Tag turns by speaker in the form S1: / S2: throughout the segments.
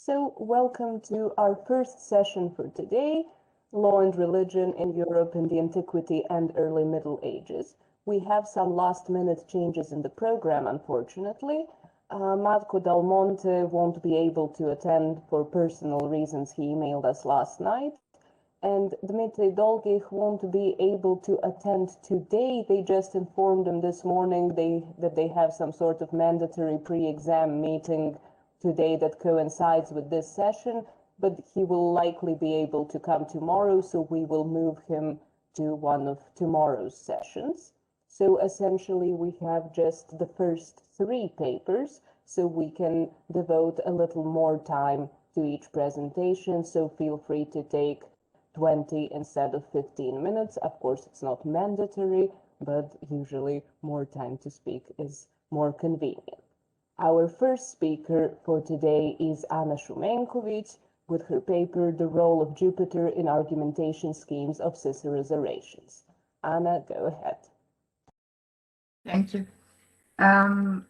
S1: So, welcome to our first session for today, Law and Religion in Europe in the Antiquity and Early Middle Ages. We have some last-minute changes in the program, unfortunately. Marco Del Monte won't be able to attend for personal reasons. He emailed us last night. And Dmitry Dolgikh won't be able to attend today. They just informed him this morning that they have some sort of mandatory pre-exam meeting today that coincides with this session, but he will likely be able to come tomorrow, so we will move him to one of tomorrow's sessions. So essentially, we have just the first three papers, so we can devote a little more time to each presentation, so feel free to take 20 instead of 15 minutes. Of course, it's not mandatory, but usually more time to speak is more convenient. Our first speaker for today is Anna Šumenković with her paper, The Role of Jupiter in Argumentation Schemes of Cicero's Orations. Anna, go ahead.
S2: Thank you. My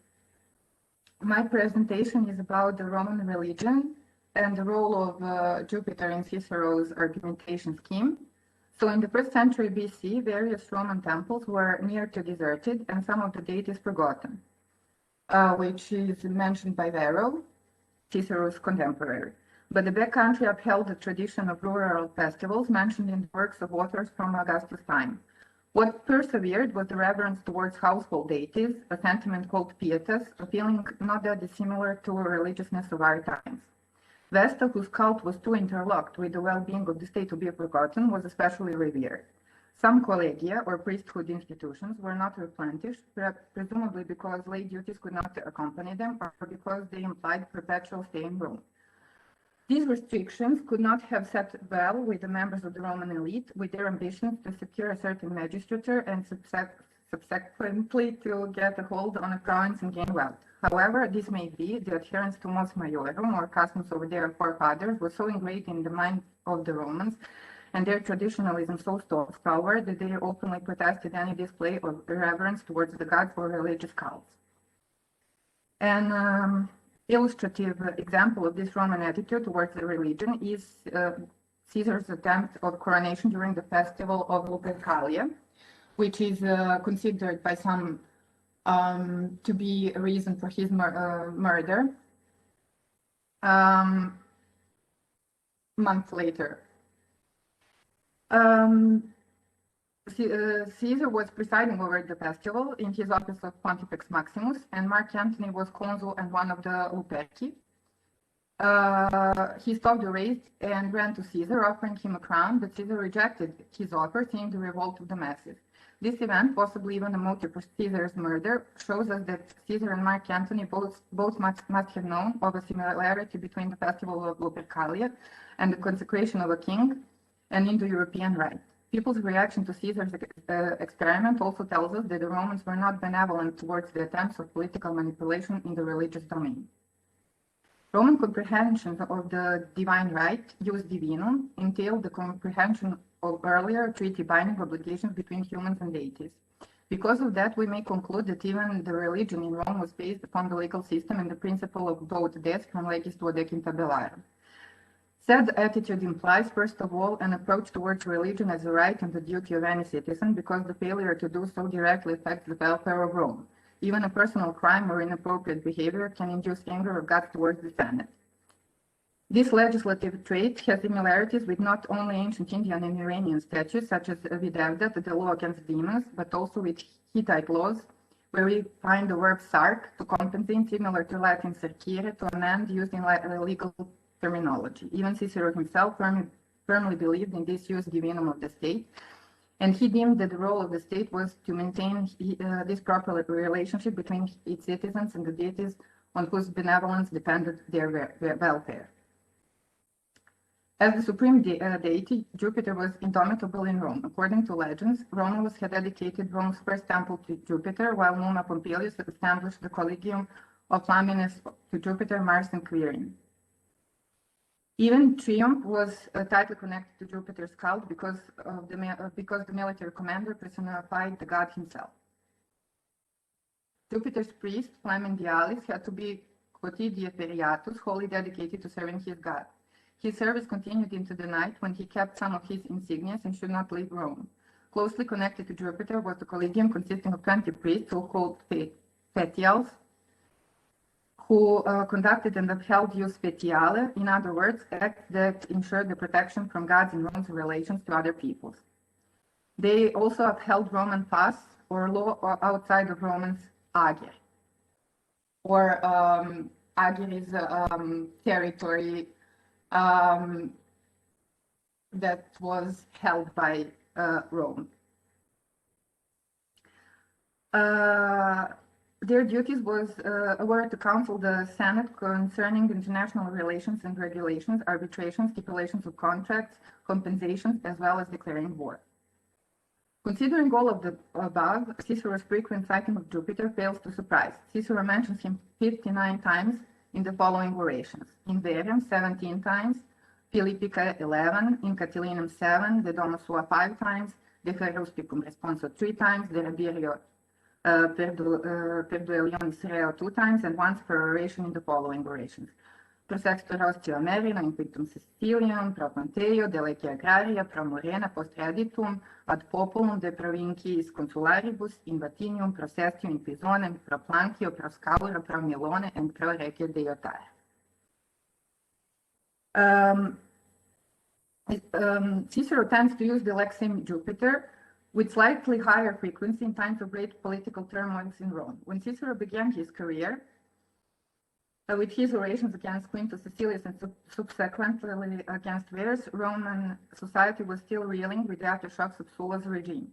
S2: presentation is about the Roman religion and the role of Jupiter in Cicero's argumentation scheme. So in the 1st century BC, various Roman temples were near to deserted and some of the deities forgotten, which is mentioned by Varro, Cicero's contemporary. But the backcountry upheld the tradition of rural festivals mentioned in the works of authors from Augustus' time. What persevered was the reverence towards household deities, a sentiment called pietas, a feeling not that dissimilar to religiousness of our times. Vesta, whose cult was too interlocked with the well-being of the state to be forgotten, was especially revered. Some collegia, or priesthood institutions, were not replenished, presumably because lay duties could not accompany them, or because they implied perpetual stay in Rome. These restrictions could not have sat well with the members of the Roman elite, with their ambitions to secure a certain magistrature and subsequently to get a hold on a province and gain wealth. However, this may be, the adherence to mos maiorum, or customs of their forefathers, was so ingrained in the mind of the Romans, and their traditionalism so stalwart, that they openly protested any display of reverence towards the gods or religious cults. An illustrative example of this Roman attitude towards the religion is Caesar's attempt of coronation during the festival of Lupercalia, which is considered by some to be a reason for his murder. Month later. Caesar was presiding over the festival in his office of Pontifex Maximus, and Mark Antony was consul and one of the Luperci. He stopped the race and ran to Caesar, offering him a crown, but Caesar rejected his offer, seeing the revolt of the masses. This event, possibly even a motive for Caesar's murder, shows us that Caesar and Mark Antony both must have known of a similarity between the festival of Lupercalia and the consecration of a king and Indo-European rite. People's reaction to Caesar's experiment also tells us that the Romans were not benevolent towards the attempts of political manipulation in the religious domain. Roman comprehension of the divine right, jus divinum, entailed the comprehension of earlier treaty binding obligations between humans and deities. Because of that, we may conclude that even the religion in Rome was based upon the legal system and the principle of vote des from legis duodecim tabellarum. Said attitude implies, first of all, an approach towards religion as a right and the duty of any citizen, because the failure to do so directly affects the welfare of Rome. Even a personal crime or inappropriate behavior can induce anger of God towards the Senate. This legislative trait has similarities with not only ancient Indian and Iranian statutes, such as Vidavdat, the law against demons, but also with Hittite laws, where we find the verb sark, to compensate, similar to Latin sercire, to amend, used in legal terminology. Even Cicero himself firmly believed in this jus divinum of the state, and he deemed that the role of the state was to maintain this proper relationship between its citizens and the deities on whose benevolence depended their welfare. As the supreme deity, Jupiter was indomitable in Rome. According to legends, Romulus had dedicated Rome's first temple to Jupiter, while Numa Pompilius had established the Collegium of Flamines to Jupiter, Mars, and Quirin. Even Triumph was tightly connected to Jupiter's cult because the military commander personified the god himself. Jupiter's priest, Flamen Dialis, had to be quotidia feriatus, wholly dedicated to serving his god. His service continued into the night, when he kept some of his insignias and should not leave Rome. Closely connected to Jupiter was the collegium consisting of 20 priests, so-called fetials, who conducted and upheld jus fetiale, in other words, acts that ensured the protection from gods in Rome's relations to other peoples. They also upheld Roman pars, or law outside of Romans agere, or agere is territory that was held by Rome. Their duties were to counsel the Senate concerning international relations and regulations, arbitrations, stipulations of contracts, compensations, as well as declaring war. Considering all of the above, Cicero's frequent citing of Jupiter fails to surprise. Cicero mentions him 59 times in the following orations: in Verium 17 times, Philippica 11, in Catilinum 7, De Domo Sua 5 times, De Feruspicum Responso 3 times, De Rabirio Perduelionis Reo 2 times, and once per oration in the following orations: Pro Sexto Rostio Amerina, in Quintum Sicilium, Pro Ponteo, De Lege Agraria, Pro Morena, Post Editum, Ad Populum de Provinciis Consularibus, in Vatinium, Pro Sestio, in Pisonem, Pro Plancio, Pro Scaura, Pro Milone, and Pro Regia Deiotar. Cicero tends to use the lexeme Jupiter with slightly higher frequency in times of great political turmoil in Rome. When Cicero began his career, with his orations against Quintus Cecilius and subsequently against Verus, Roman society was still reeling with the aftershocks of Sulla's regime.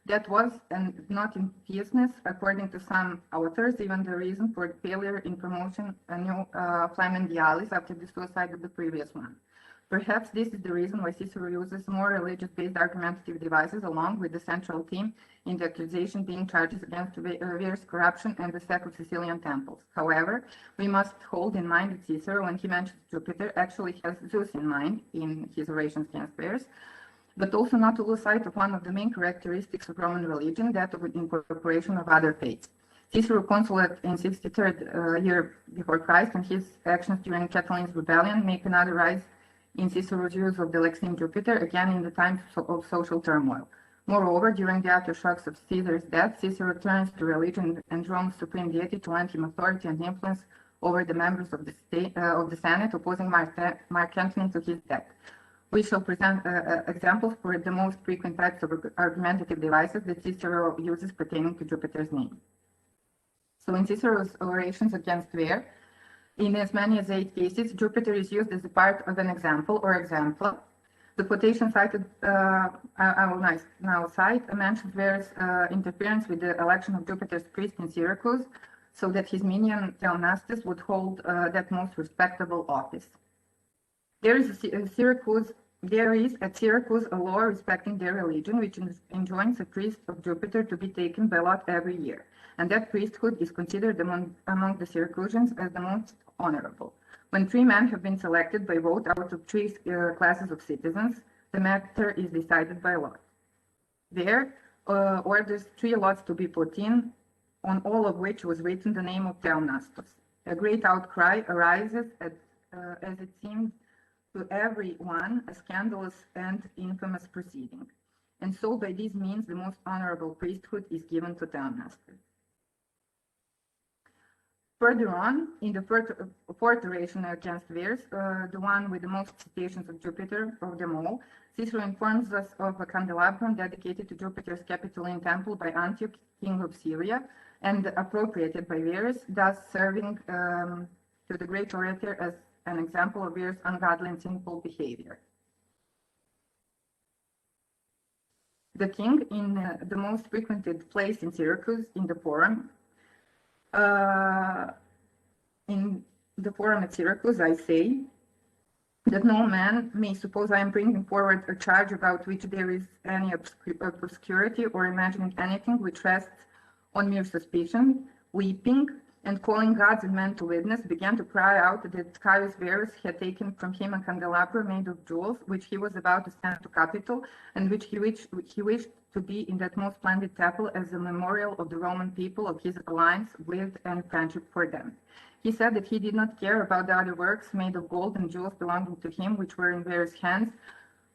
S2: That was, and not in fierceness, according to some authors, even the reason for the failure in promoting a new Flamen Dialis after the suicide of the previous one. Perhaps this is the reason why Cicero uses more religious-based argumentative devices, along with the central theme in the accusation being charges against Verus' corruption and the sack of Sicilian temples. However, we must hold in mind that Cicero, when he mentions Jupiter, actually has Zeus in mind in his orations against Verus, but also not to lose sight of one of the main characteristics of Roman religion, that of incorporation of other faiths. Cicero consulate in 63rd year before Christ, and his actions during Catilin's rebellion make another rise in Cicero's use of the lexeme Jupiter, again in the times of social turmoil. Moreover, during the aftershocks of Caesar's death, Cicero turns to religion and Rome's supreme deity to lend him authority and influence over the members of the Senate, opposing Mark Antony to his death. We shall present examples for the most frequent types of argumentative devices that Cicero uses pertaining to Jupiter's name. So in Cicero's orations against Ver, in as many as 8 cases, Jupiter is used as a part of an example or exemplar. The quotation cited, I will now cite, mentions Verus' interference with the election of Jupiter's priest in Syracuse, so that his minion Theomnastus would hold that most respectable office. There is at Syracuse a law respecting their religion, which enjoins a priest of Jupiter to be taken by lot every year, and that priesthood is considered among the Syracusans as the most honorable. When 3 men have been selected by vote out of 3 classes of citizens, the matter is decided by lot. There orders 3 lots to be put in, on all of which was written the name of Theomnastus. A great outcry arises as it seems to every one a scandalous and infamous proceeding. And so by these means the most honorable priesthood is given to Theomnastus. Further on, in the fourth oration against Verus, the one with the most citations of Jupiter of them all, Cicero informs us of a candelabrum dedicated to Jupiter's Capitoline temple by Antioch, king of Syria, and appropriated by Verus, thus serving to the great orator as an example of Verus' ungodly and sinful behavior. The king, in the most frequented place in Syracuse, in the Forum, at Syracuse, I say that no man may suppose I am bringing forward a charge about which there is any obscurity, or imagining anything which rests on mere suspicion. Weeping and calling gods and men to witness, began to cry out that Caius Verus had taken from him a candelabrum made of jewels, which he was about to send to Capitol, and which he wished to to be in that most splendid chapel as a memorial of the Roman people of his alliance with and friendship for them. He said that he did not care about the other works made of gold and jewels belonging to him, which were in various hands,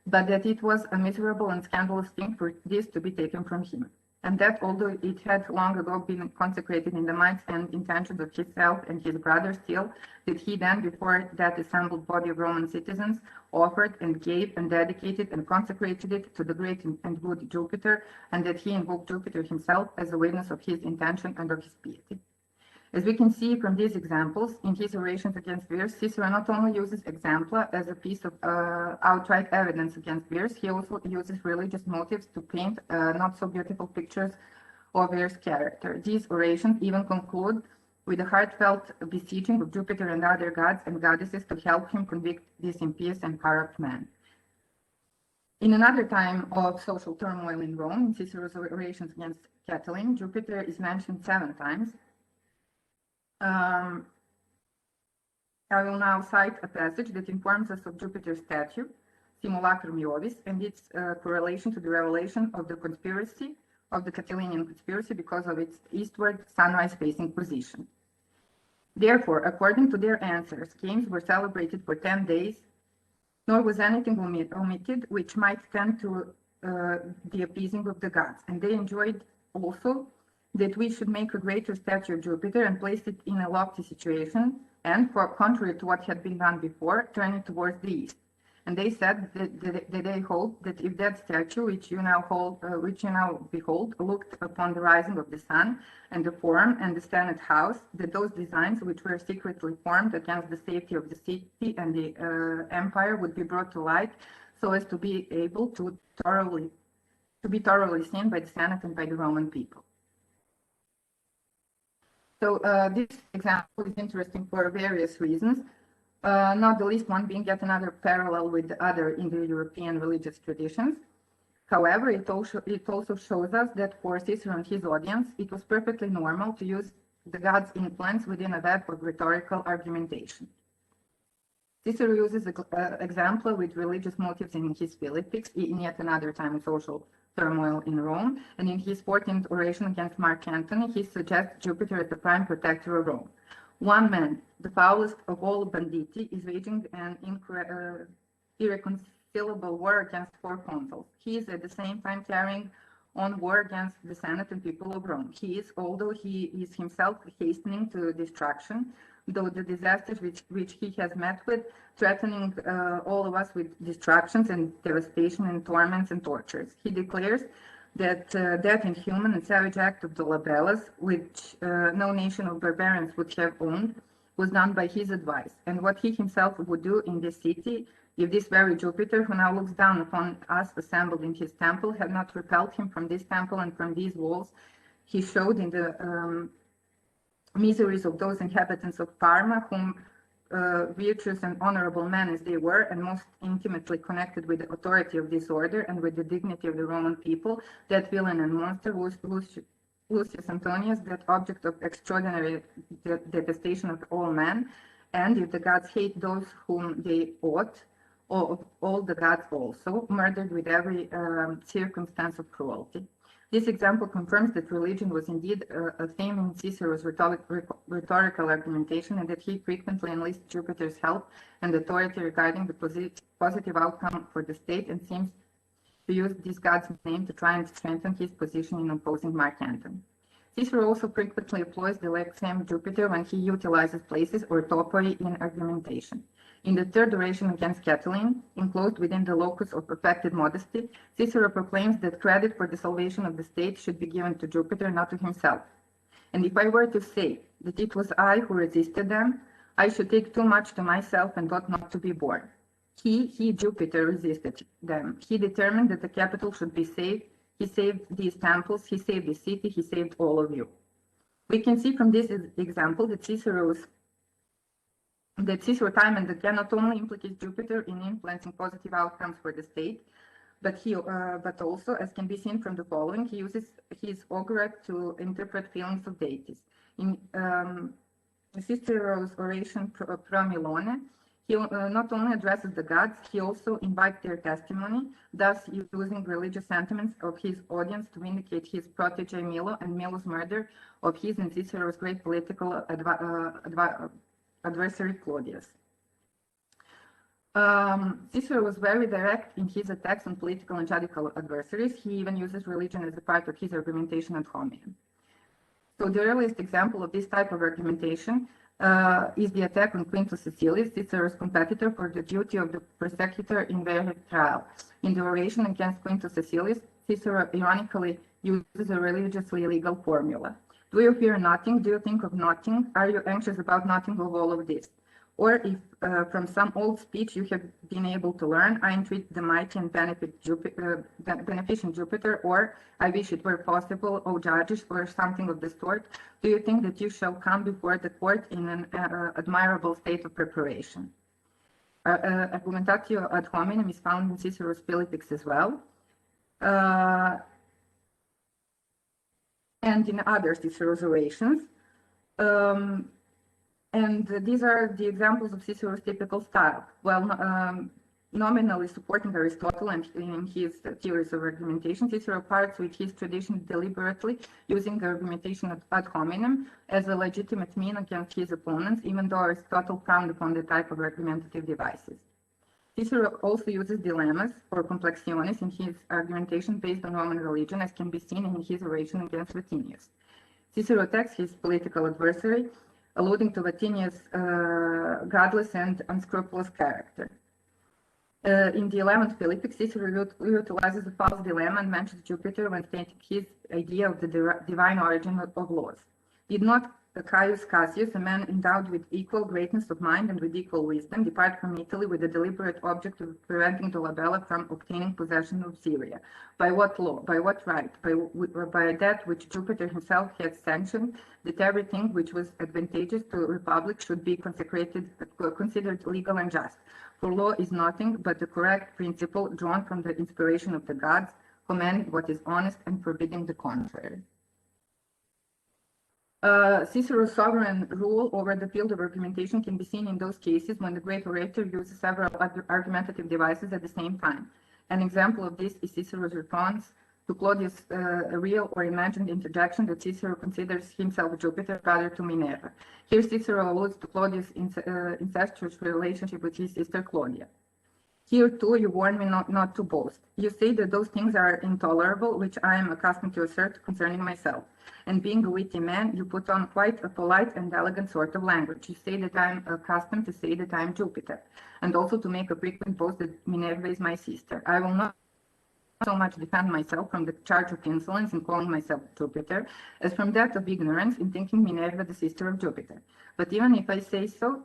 S2: but that it was a miserable and scandalous thing for this to be taken from him, and that although it had long ago been consecrated in the minds and intentions of himself and his brother, still that he then, before that assembled body of Roman citizens, offered and gave and dedicated and consecrated it to the great and good Jupiter, and that he invoked Jupiter himself as a witness of his intention and of his piety. As we can see from these examples, in his orations against Verres, Cicero not only uses exempla as a piece of outright evidence against Verres, he also uses religious motives to paint not so beautiful pictures of Verres' character. These orations even conclude with a heartfelt beseeching of Jupiter and other gods and goddesses to help him convict this impious and corrupt man. In another time of social turmoil in Rome, in Cicero's orations against Catiline, Jupiter is mentioned 7 times. I will now cite a passage that informs us of Jupiter's statue, Simulacrum Iovis, and its correlation to the revelation of the conspiracy, of the Catilinian conspiracy, because of its eastward sunrise-facing position. Therefore, according to their answers, games were celebrated for 10 days, nor was anything omitted which might tend to the appeasing of the gods, and they enjoyed also that we should make a greater statue of Jupiter and place it in a lofty situation, and, contrary to what had been done before, turn it towards the east. And they said that they hoped that if that statue, which you now behold, looked upon the rising of the sun and the forum and the Senate house, that those designs which were secretly formed against the safety of the city and the empire would be brought to light, so as to be able to be thoroughly seen by the Senate and by the Roman people. So this example is interesting for various reasons, not the least one being yet another parallel with the other Indo-European religious traditions. However, it also shows us that for Cicero and his audience, it was perfectly normal to use the god's influence within a web of rhetorical argumentation. Cicero uses an example with religious motives in his Philippics, in yet another time of social turmoil in Rome, and in his 14th oration against Mark Antony, he suggests Jupiter as the prime protector of Rome. One man, the foulest of all banditti, is waging an irreconcilable war against 4 consuls. He is at the same time carrying on war against the Senate and people of Rome. He is, although he is himself hastening to destruction, though the disasters which he has met with, threatening all of us with destructions and devastation and torments and tortures. He declares that that inhuman and savage act of the Labellas, which no nation of barbarians would have owned, was done by his advice, and what he himself would do in this city if this very Jupiter, who now looks down upon us assembled in his temple, had not repelled him from this temple and from these walls. He showed in the miseries of those inhabitants of Parma, whom virtuous and honorable men as they were, and most intimately connected with the authority of this order and with the dignity of the Roman people, that villain and monster Lucius Antonius, that object of extraordinary detestation of all men, and if the gods hate those whom they ought, all the gods also, murdered with every circumstance of cruelty. This example confirms that religion was indeed a theme in Cicero's rhetorical argumentation, and that he frequently enlists Jupiter's help and authority regarding the positive outcome for the state, and seems to use this god's name to try and strengthen his position in opposing Mark Antony. Cicero also frequently employs the Lex Jupiter when he utilizes places or topoi in argumentation. In the 3rd oration against Catiline, enclosed within the locus of perfected modesty, Cicero proclaims that credit for the salvation of the state should be given to Jupiter, not to himself. And if I were to say that it was I who resisted them, I should take too much to myself and ought not to be born. He, Jupiter, resisted them. He determined that the capital should be saved. He saved these temples, he saved the city, he saved all of you. We can see from this example that Cicero time and again not only implicates Jupiter in influencing positive outcomes for the state, but also, as can be seen from the following, he uses his augurat to interpret feelings of deities. In Cicero's oration Pro Milone, He not only addresses the gods, he also invites their testimony, thus using religious sentiments of his audience to vindicate his protege Milo and Milo's murder of his and Cicero's great political adversary Claudius. Cicero was very direct in his attacks on political and judicial adversaries. He even uses religion as a part of his argumentation ad hominem. So the earliest example of this type of argumentation is the attack on Quintus Cecilius, Cicero's competitor, for the duty of the persecutor in their trial. In the oration against Quintus Cecilius, Cicero ironically uses a religiously illegal formula. Do you fear nothing? Do you think of nothing? Are you anxious about nothing of all of this? Or if from some old speech you have been able to learn, I entreat the mighty and beneficent Jupiter, or I wish it were possible, O judges, or something of the sort, do you think that you shall come before the court in an admirable state of preparation? Argumentatio ad hominem is found in Cicero's Philippics as well, and in other Cicero's orations. And these are the examples of Cicero's typical style. While nominally supporting Aristotle and in his theories of argumentation, Cicero parts with his tradition deliberately, using the argumentation ad hominem as a legitimate mean against his opponents, even though Aristotle frowned upon the type of argumentative devices. Cicero also uses dilemmas or complexiones in his argumentation based on Roman religion, as can be seen in his oration against Vatinius. Cicero attacks his political adversary, alluding to Vatinius' godless and unscrupulous character. In the 11th Philippic, Cicero utilizes a false dilemma and mentions Jupiter when stating his idea of the divine origin of laws. Did not Caius Cassius, a man endowed with equal greatness of mind and with equal wisdom, depart from Italy with the deliberate object of preventing Dolabella from obtaining possession of Syria? By what law? By what right? By that which Jupiter himself had sanctioned, that everything which was advantageous to the republic should be considered legal and just. For law is nothing but the correct principle drawn from the inspiration of the gods, commanding what is honest and forbidding the contrary. Cicero's sovereign rule over the field of argumentation can be seen in those cases when the great orator uses several argumentative devices at the same time. An example of this is Cicero's response to Claudius' real or imagined interjection that Cicero considers himself Jupiter, brother to Minerva. Here Cicero alludes to Claudius' incestuous relationship with his sister Claudia. Here too you warn me not to boast. You say that those things are intolerable, which I am accustomed to assert concerning myself. And being a witty man, you put on quite a polite and elegant sort of language. You say that I am accustomed to say that I am Jupiter, and also to make a frequent boast that Minerva is my sister. I will not so much defend myself from the charge of insolence in calling myself Jupiter, as from that of ignorance in thinking Minerva the sister of Jupiter. But even if I say so,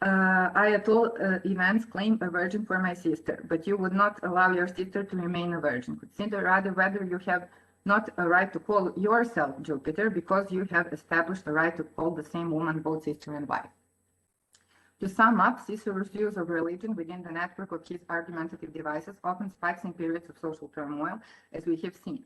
S2: I at all events claim a virgin for my sister, but you would not allow your sister to remain a virgin. Consider rather whether you have not a right to call yourself Jupiter, because you have established the right to call the same woman both sister and wife. To sum up, Cicero's views of religion within the network of his argumentative devices often spikes in periods of social turmoil, as we have seen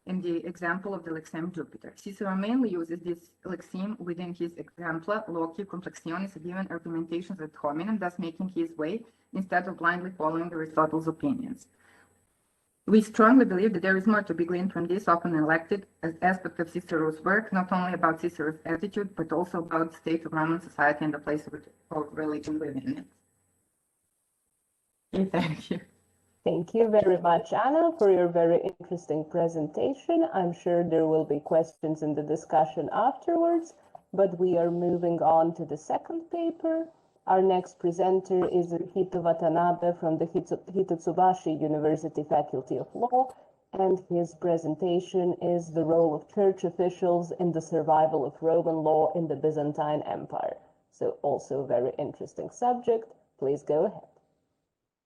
S2: in the example of the lexeme Jupiter. Cicero mainly uses this lexeme within his exempla loci complexiones, given argumentations ad hominem, thus making his way instead of blindly following Aristotle's opinions. We strongly believe that there is more to be gleaned from this often elected aspect of Cicero's work, not only about Cicero's attitude, but also about the state of Roman society and the place of religion within it. Okay, thank you.
S1: Thank you very much, Anna, for your very interesting presentation. I'm sure there will be questions in the discussion afterwards, but we are moving on to the second paper. Our next presenter is Rihito Watanabe from the Hitotsubashi University Faculty of Law, and his presentation is the role of church officials in the survival of Roman law in the Byzantine Empire. So also a very interesting subject. Please go ahead.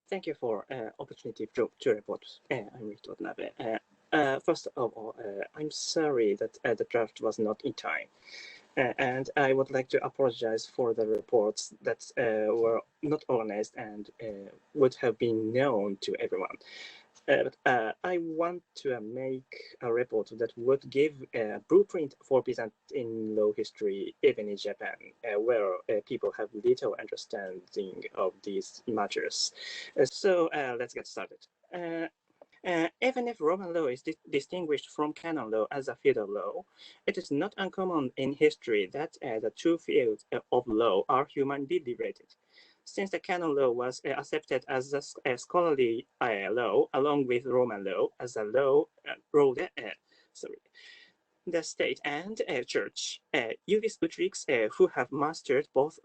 S3: Thank you for opportunity to report. I'm Rihito Watanabe. First of all, I'm sorry that the draft was not in time. And I would like to apologize for the reports that were not organized and would have been known to everyone. I want to make a report that would give a blueprint for Byzantine law history, even in Japan, where people have little understanding of these matters. So let's get started. Even if Roman law is distinguished from canon law as a field of law, it is not uncommon in history that the two fields of law are humanly related. Since the canon law was accepted as a scholarly law, along with Roman law as a law, the state and church. Juris Utrix, who have mastered both,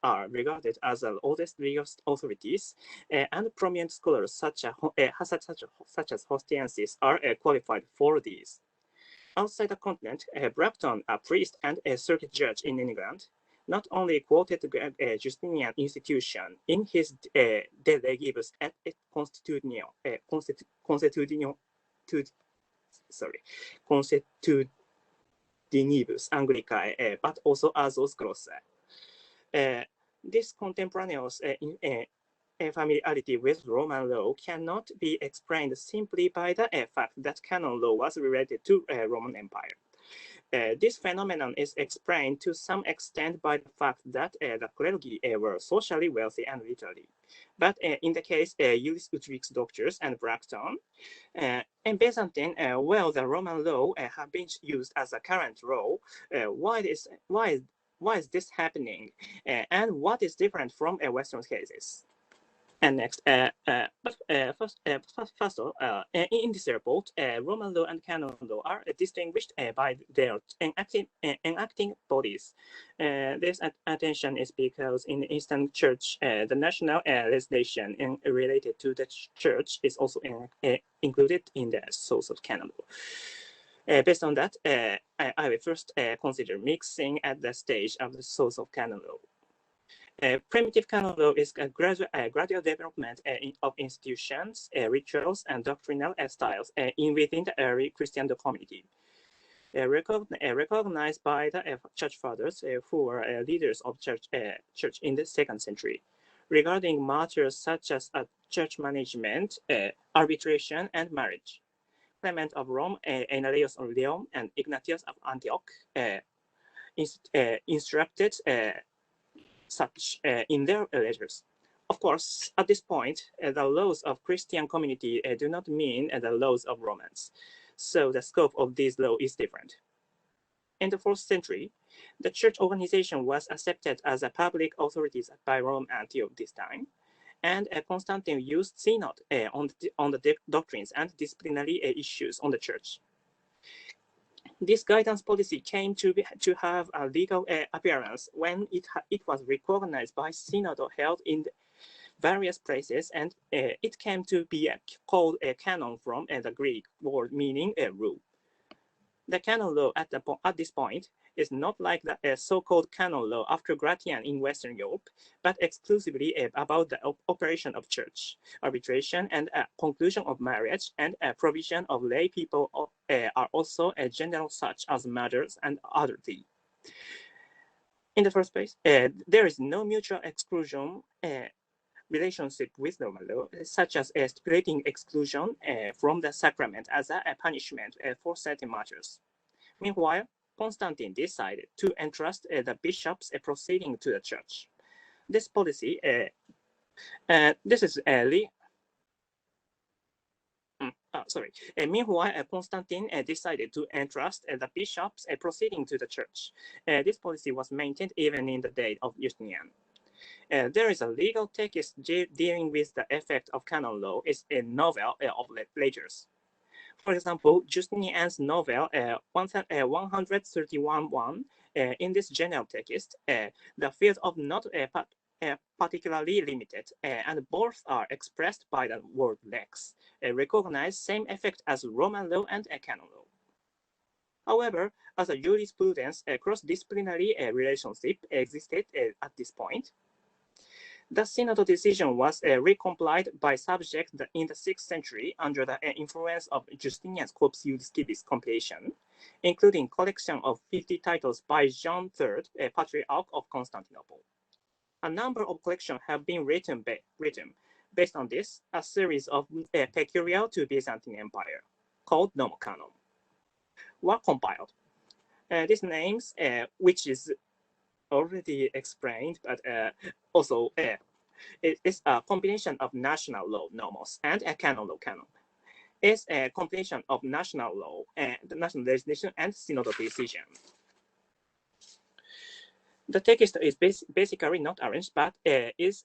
S3: are regarded as the oldest legal authorities, and prominent scholars such as Hostiensis are qualified for these. Outside the continent, Bracton, a priest and a circuit judge in England, not only quoted the Justinian institution in his De Legibus et Consuetudinibus Anglicae, but also Azos Grossae. This contemporaneous familiarity with Roman law cannot be explained simply by the fact that canon law was related to Roman Empire. This phenomenon is explained to some extent by the fact that the clergy were socially wealthy and literary. But in the case Juris Utrix doctors and Bracton, in Byzantine, well, the Roman law have been used as a current law. Why is this happening? And what is different from Western cases? And next, first of all, in this report, Roman law and canon law are distinguished by their enacting bodies. This attention is because in the Eastern Church, the national legislation related to the church is also included in the source of canon law. Based on that, I will first consider mixing at the stage of the source of canon law. Primitive canon law is a gradual development of institutions, rituals, and doctrinal styles within the early Christian community. Recognized by the church fathers who were leaders of church in the 2nd century. Regarding matters such as church management, arbitration, and marriage. Clement of Rome, Aenarius of Lyon, and Ignatius of Antioch instructed such in their letters. Of course, at this point, the laws of Christian community do not mean the laws of Romans, so the scope of these laws is different. In the 4th century, the church organization was accepted as a public authority by Rome until this time, and Constantine used synod on the doctrines and disciplinary issues on the church. This guidance policy came to have a legal appearance when it was recognized by synod held in various places, and it came to be called a canon from the Greek word meaning a rule. The canon law at this point is not like the so-called canon law after Gratian in Western Europe, but exclusively about the operation of church, arbitration, and conclusion of marriage, and provision of lay people are also general such as marriage and adultery. In the first place, there is no mutual exclusion relationship with Roman law, such as stipulating exclusion from the sacrament as a punishment for certain matters. Meanwhile, Constantine decided to entrust the bishops proceeding to the church. This policy, Meanwhile, Constantine decided to entrust the bishops proceeding to the church. This policy was maintained even in the day of Justinian. There is a legal text dealing with the effect of canon law. It's a novel of letters. For example, Justinian's novel 131.1, in this general text, the field of not particularly limited, and both are expressed by the word lex, recognize same effect as Roman law and canon law. However, as a jurisprudence, a cross-disciplinary relationship existed at this point. The synod decision was recomplied by subjects in the 6th century under the influence of Justinian's Corpus Juris compilation, including collection of 50 titles by John III, Patriarch of Constantinople. A number of collections have been written, based on this, a series of peculiar to Byzantine Empire, called Nomocanon, were compiled. These names, which is already explained, but also it is a combination of national law nomos and a canon law canon. It's a combination of national law and national legislation and synodal decision. The text is basically not arranged, but is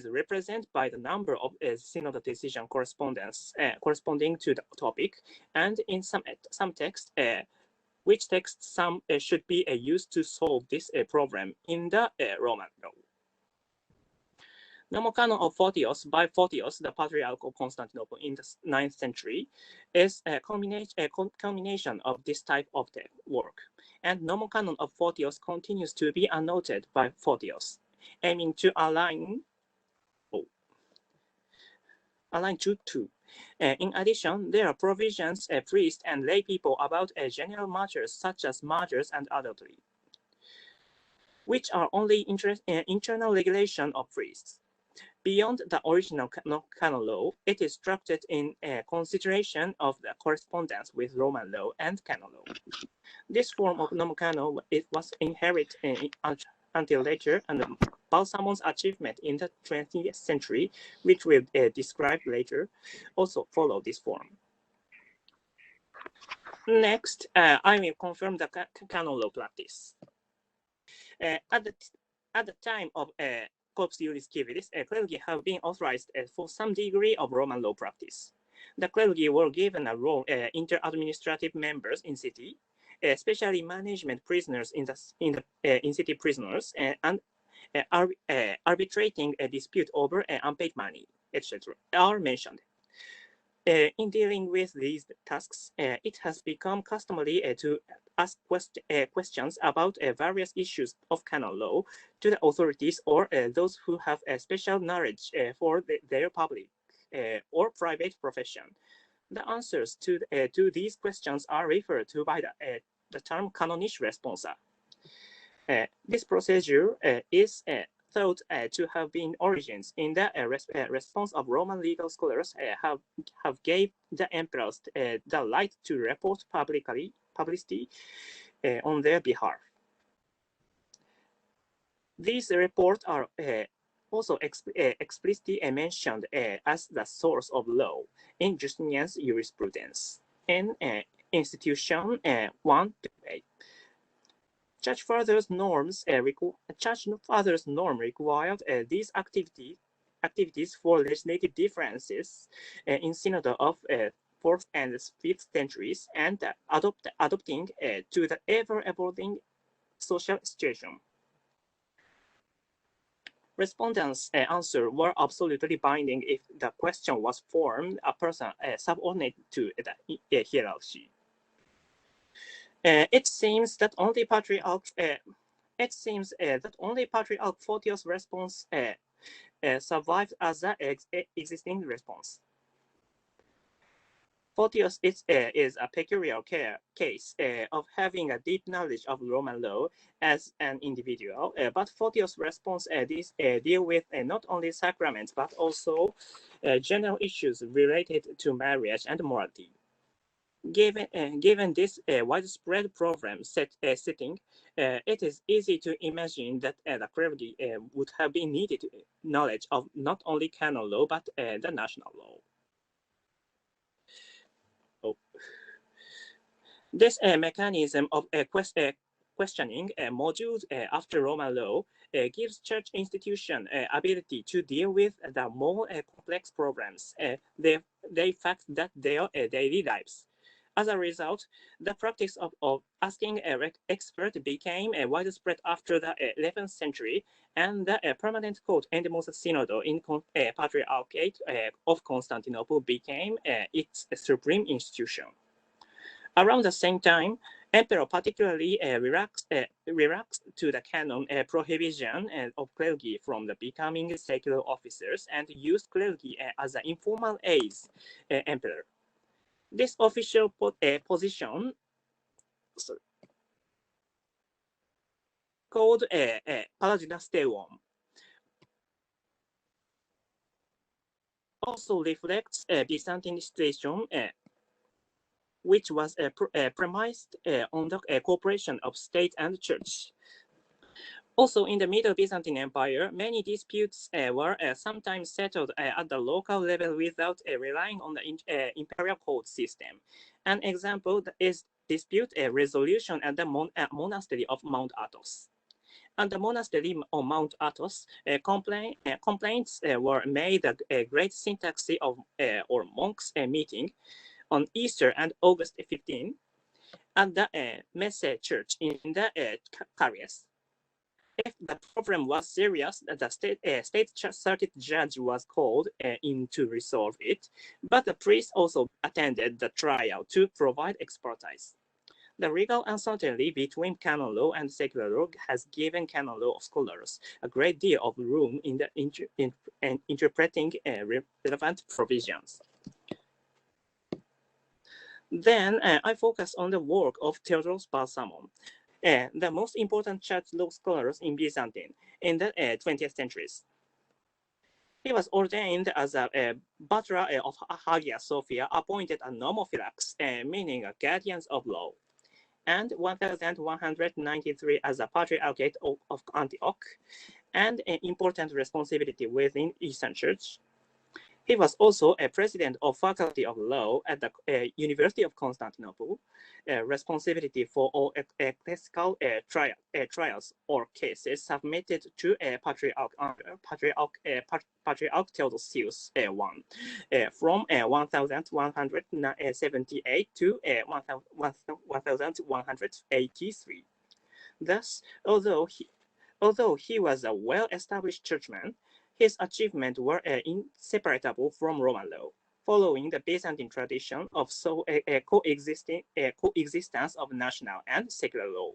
S3: represented by the number of synodal decision correspondence corresponding to the topic, and in some text, which text some should be used to solve this problem in the Roman law. Nomocanon of Photios by Photios, the Patriarch of Constantinople in the 9th century, is a combination of this type of work. And Nomocanon of Photios continues to be annotated by Photios, aiming to align to. In addition, there are provisions priests and lay people about general matters such as murders and adultery, which are only internal regulation of priests. Beyond the original canon law, it is structured in consideration of the correspondence with Roman law and canon law. This form of nomocanon was inherited until later, and Balsamon's achievement in the 20th century, which we'll describe later, also follow this form. Next, I will confirm the canon law practice. At the time of Corpus Juris Civilis, clergy have been authorized for some degree of Roman law practice. The clergy were given a role inter-administrative members in city, especially management prisoners in city prisoners, and arbitrating a dispute over unpaid money, etc. are mentioned. In dealing with these tasks, it has become customary to ask questions about various issues of canon law to the authorities or those who have a special knowledge for their public or private profession. The answers to these questions are referred to by the term canonisch responsa. This procedure is thought to have been origins in the response of Roman legal scholars have gave the emperors the right to report publicity on their behalf. These reports are also explicitly mentioned as the source of law in Justinian's jurisprudence in Institution 1-8. Church Fathers' norm required these activities for legislative differences in synod of 4th and 5th centuries, and adopting to the ever-evolving social situation. Respondents' answers were absolutely binding if the question was formed a person subordinate to the hierarchy. It seems that only Patriarch Photios' response survived as an existing response. Photios is a peculiar case of having a deep knowledge of Roman law as an individual, but Photios' response deal with not only sacraments but also general issues related to marriage and morality. Given this widespread problem setting, it is easy to imagine that the clergy would have been needed knowledge of not only canon law but the national law. This mechanism of questioning modules after Roman law gives church institution ability to deal with the more complex problems they face that their daily lives. As a result, the practice of asking an expert became widespread after the 11th century, and the permanent court Endemos Synod in Patriarchate of Constantinople became its supreme institution. Around the same time, Emperor particularly relaxed to the canon prohibition of clergy from becoming secular officers and used clergy as an informal aides emperor. This official position, called Paladinasteum, also reflects a Byzantine situation, which was premised on the cooperation of state and church. Also, in the Middle Byzantine Empire, many disputes were sometimes settled at the local level without relying on the imperial court system. An example is dispute resolution at the monastery of Mount Athos. At the monastery of Mount Athos, complaints were made that a great syntax of or monks meeting on Easter and August 15 at the Messe church in the Caries. If the problem was serious, the state circuit judge was called in to resolve it, but the priest also attended the trial to provide expertise. The legal uncertainty between canon law and secular law has given canon law scholars a great deal of room in interpreting relevant provisions. Then I focus on the work of Theodoros Balsamon, the most important church law scholars in Byzantine in the 20th centuries. He was ordained as a butler of Hagia Sophia, appointed a nomophylax, meaning a guardians of law, and 1193 as a patriarchate of Antioch, and an important responsibility within Eastern Church. He was also a president of Faculty of Law at the University of Constantinople, responsibility for all ecclesiastical trials or cases submitted to Patriarch Theodosius I from 1178 to 1183. Thus, although he was a well-established churchman, his achievements were inseparable from Roman law, following the Byzantine tradition of coexistence of national and secular law.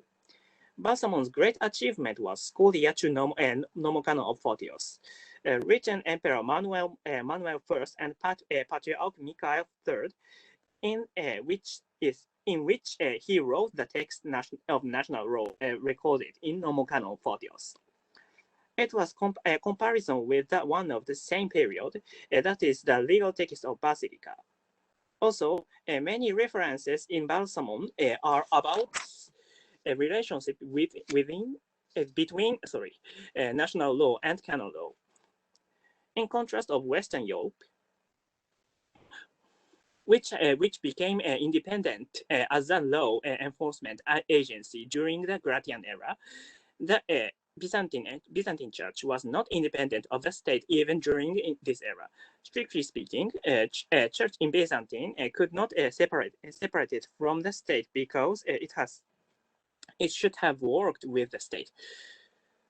S3: Balsamon's great achievement was Scholia to Nomocanon of Photios, written Emperor Manuel I and Patriarch Michael III, in which he wrote the text of national law recorded in Nomocanon of Photios. It was a comparison with the one of the same period, that is the legal text of Basilica. Also, many references in Balsamon are about a relationship between national law and canon law. In contrast of Western Europe, which became independent as a law enforcement agency during the Gratian era, the Byzantine Church was not independent of the state even during this era. Strictly speaking, Church in Byzantine could not separate it from the state because it should have worked with the state.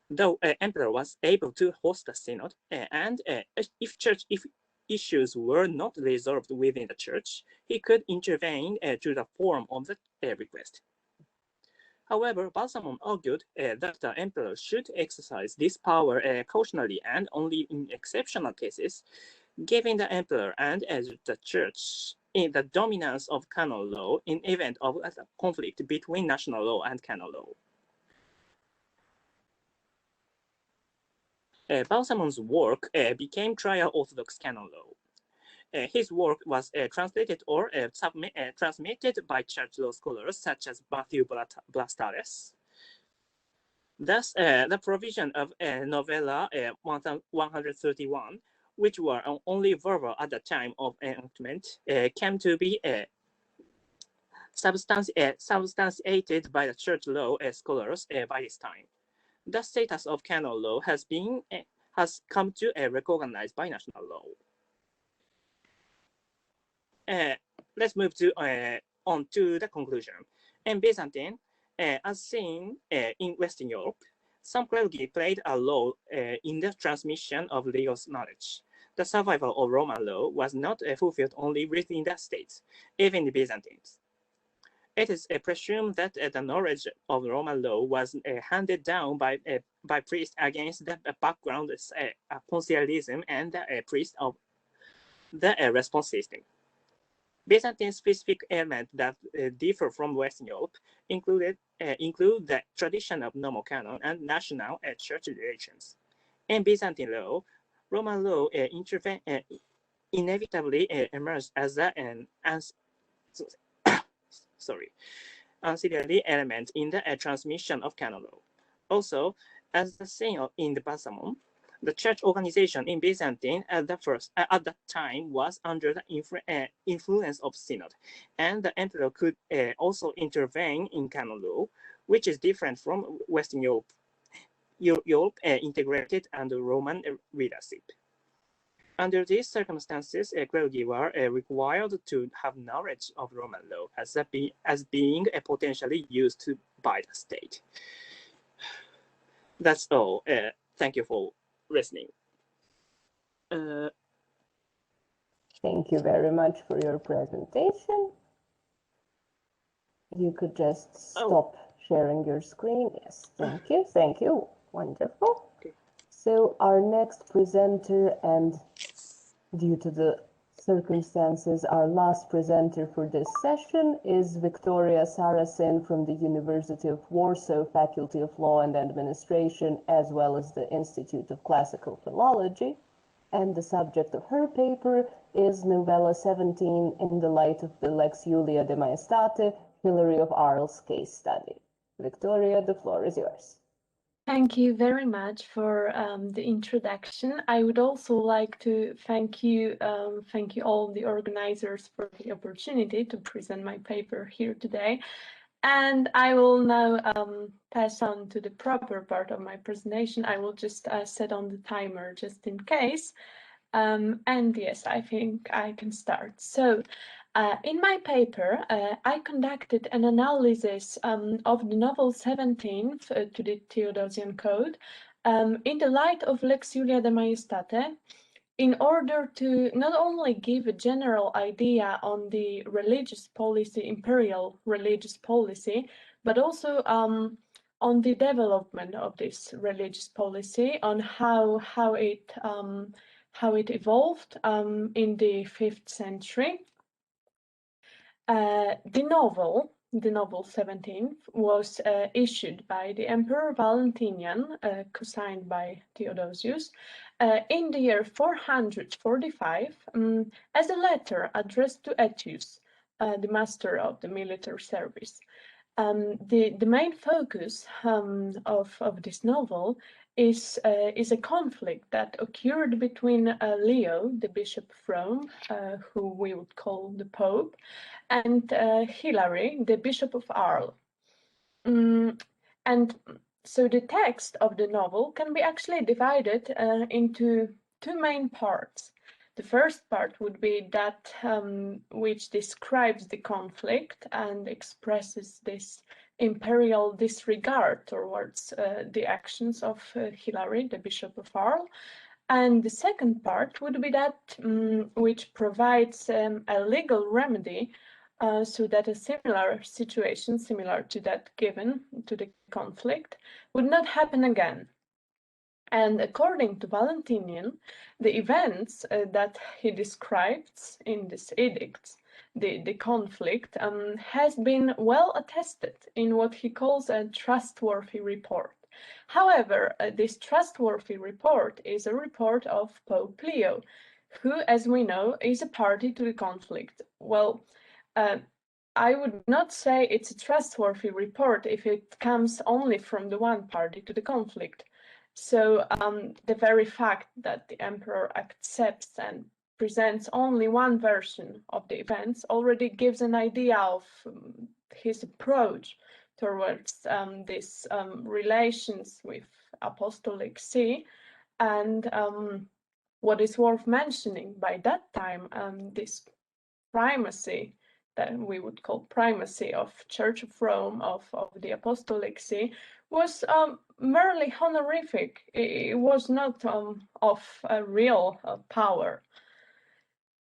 S3: Though Emperor was able to host a synod, and if issues were not resolved within the church, he could intervene to the form of the request. However, Balsamon argued that the emperor should exercise this power cautionally and only in exceptional cases, giving the emperor and the church in the dominance of canon law in event of a conflict between national law and canon law. Balsamon's work became trial orthodox canon law. His work was translated or transmitted by church law scholars such as Matthew Blastares. Thus, the provision of Novella 131, which were only verbal at the time of enactment, came to be substantiated by the church law scholars by this time. The status of canon law has come to recognized by national law. Let's move on to the conclusion. In Byzantine, as seen in Western Europe, some clergy played a role in the transmission of legal knowledge. The survival of Roman law was not fulfilled only within the states, even the Byzantines. It is presumed that the knowledge of Roman law was handed down by priests against the background of conciliarism and the priests of the response system. Byzantine specific elements that differ from Western Europe include the tradition of nomocanon and national church relations. In Byzantine law, Roman law inevitably emerged as an ancillary element in the transmission of canon law. Also, as the seen in the Basamon, the church organization in Byzantine at that time was under the influence of synod, and the emperor could also intervene in canon law, which is different from Western Europe. Integrated under Roman leadership. Under these circumstances, clergy were required to have knowledge of Roman law as being potentially used by the state. That's all. Thank you for listening.
S1: Thank you very much for your presentation. You could just stop sharing your screen. Yes, thank you. Thank you. Wonderful.
S3: Okay.
S1: So our next presenter, and due to the circumstances, our last presenter for this session is Wiktoria Saracyn from the University of Warsaw Faculty of Law and Administration, as well as the Institute of Classical Philology. And the subject of her paper is Novella XVII in the light of the Lex Iulia de maiestate, Hilary of Arles case study. Wiktoria, the floor is yours.
S4: Thank you very much for the introduction. I would also like to thank you all the organizers for the opportunity to present my paper here today. And I will now pass on to the proper part of my presentation. I will just set on the timer just in case. And yes, I think I can start. So in my paper, I conducted an analysis of the novel 17th to the Theodosian Code in the light of Lex Iulia de maiestate, in order to not only give a general idea on the religious policy, imperial religious policy, but also on the development of this religious policy, on how it evolved in the 5th century. The novel 17th was issued by the Emperor Valentinian, co-signed by Theodosius, in the year 445 as a letter addressed to Aetius, the master of the military service. The main focus of this novel is a conflict that occurred between Leo, the Bishop of Rome, who we would call the Pope, and Hilary, the Bishop of Arles. And so the text of the novel can be actually divided into two main parts. The first part would be that which describes the conflict and expresses this imperial disregard towards the actions of Hilary, the Bishop of Arles. And the second part would be that which provides a legal remedy so that a similar situation, similar to that given to the conflict, would not happen again. And according to Valentinian, the events that he describes in this edict, the conflict, has been well attested in what he calls a trustworthy report. However, this trustworthy report is a report of Pope Leo, who, as we know, is a party to the conflict. Well, I would not say it's a trustworthy report if it comes only from the one party to the conflict. So the very fact that the emperor accepts and presents only one version of the events already gives an idea of his approach towards these relations with Apostolic See. And what is worth mentioning, by that time, this primacy that we would call primacy of Church of Rome, of the Apostolic See, was merely honorific. It was not of a real power.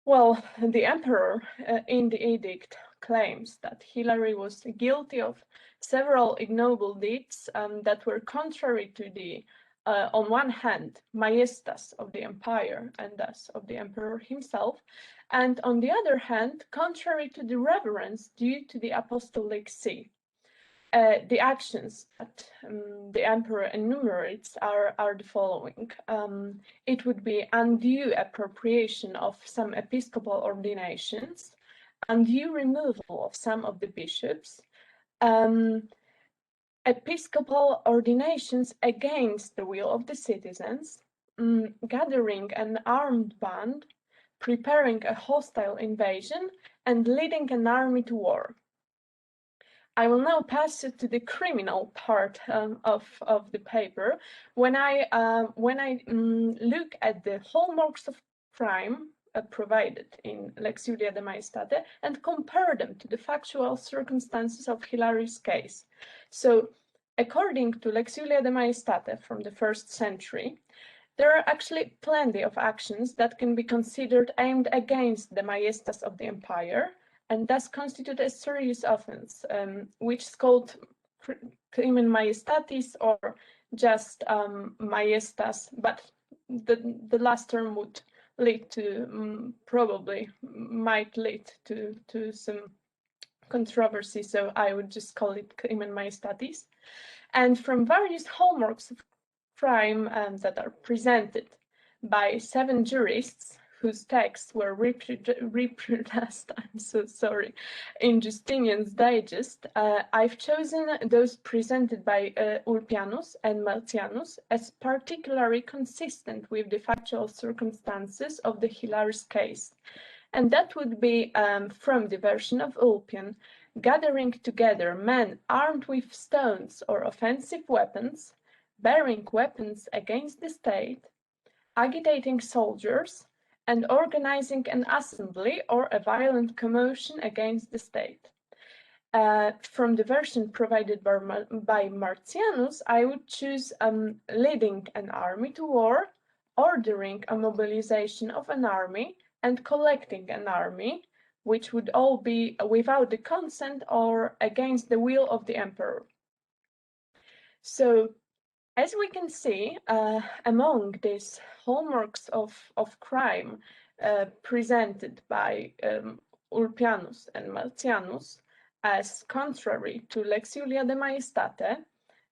S4: Well, the emperor in the edict claims that Hilary was guilty of several ignoble deeds that were contrary to the, on one hand, maiestas of the empire and thus of the emperor himself, and on the other hand, contrary to the reverence due to the Apostolic See. the actions that the emperor enumerates are the following. It would be undue appropriation of some episcopal ordinations, undue removal of some of the bishops, episcopal ordinations against the will of the citizens, gathering an armed band, preparing a hostile invasion, and leading an army to war. I will now pass it to the criminal part of the paper. When I look at the hallmarks of crime provided in Lex Iulia de Maiestate and compare them to the factual circumstances of Hilary's case. So, according to Lex Iulia de Maiestate from the 1st century, there are actually plenty of actions that can be considered aimed against the maiestas of the empire, and thus constitute a serious offense, which is called crimen maiestatis or just maiestas, but the last term would lead to, probably might lead to some controversy, so I would just call it crimen maiestatis. And from various hallmarks of crime that are presented by 7 jurists, whose texts were reproduced, I'm so sorry, in Justinian's Digest, I've chosen those presented by Ulpianus and Martianus as particularly consistent with the factual circumstances of the Hilary's case. And that would be from the version of Ulpian, gathering together men armed with stones or offensive weapons, bearing weapons against the state, agitating soldiers, and organizing an assembly or a violent commotion against the state. From the version provided by Martianus, I would choose leading an army to war, ordering a mobilization of an army, and collecting an army, which would all be without the consent or against the will of the emperor. So, as we can see, among these hallmarks of crime presented by Ulpianus and Martianus as contrary to Lex Iulia de Maiestate,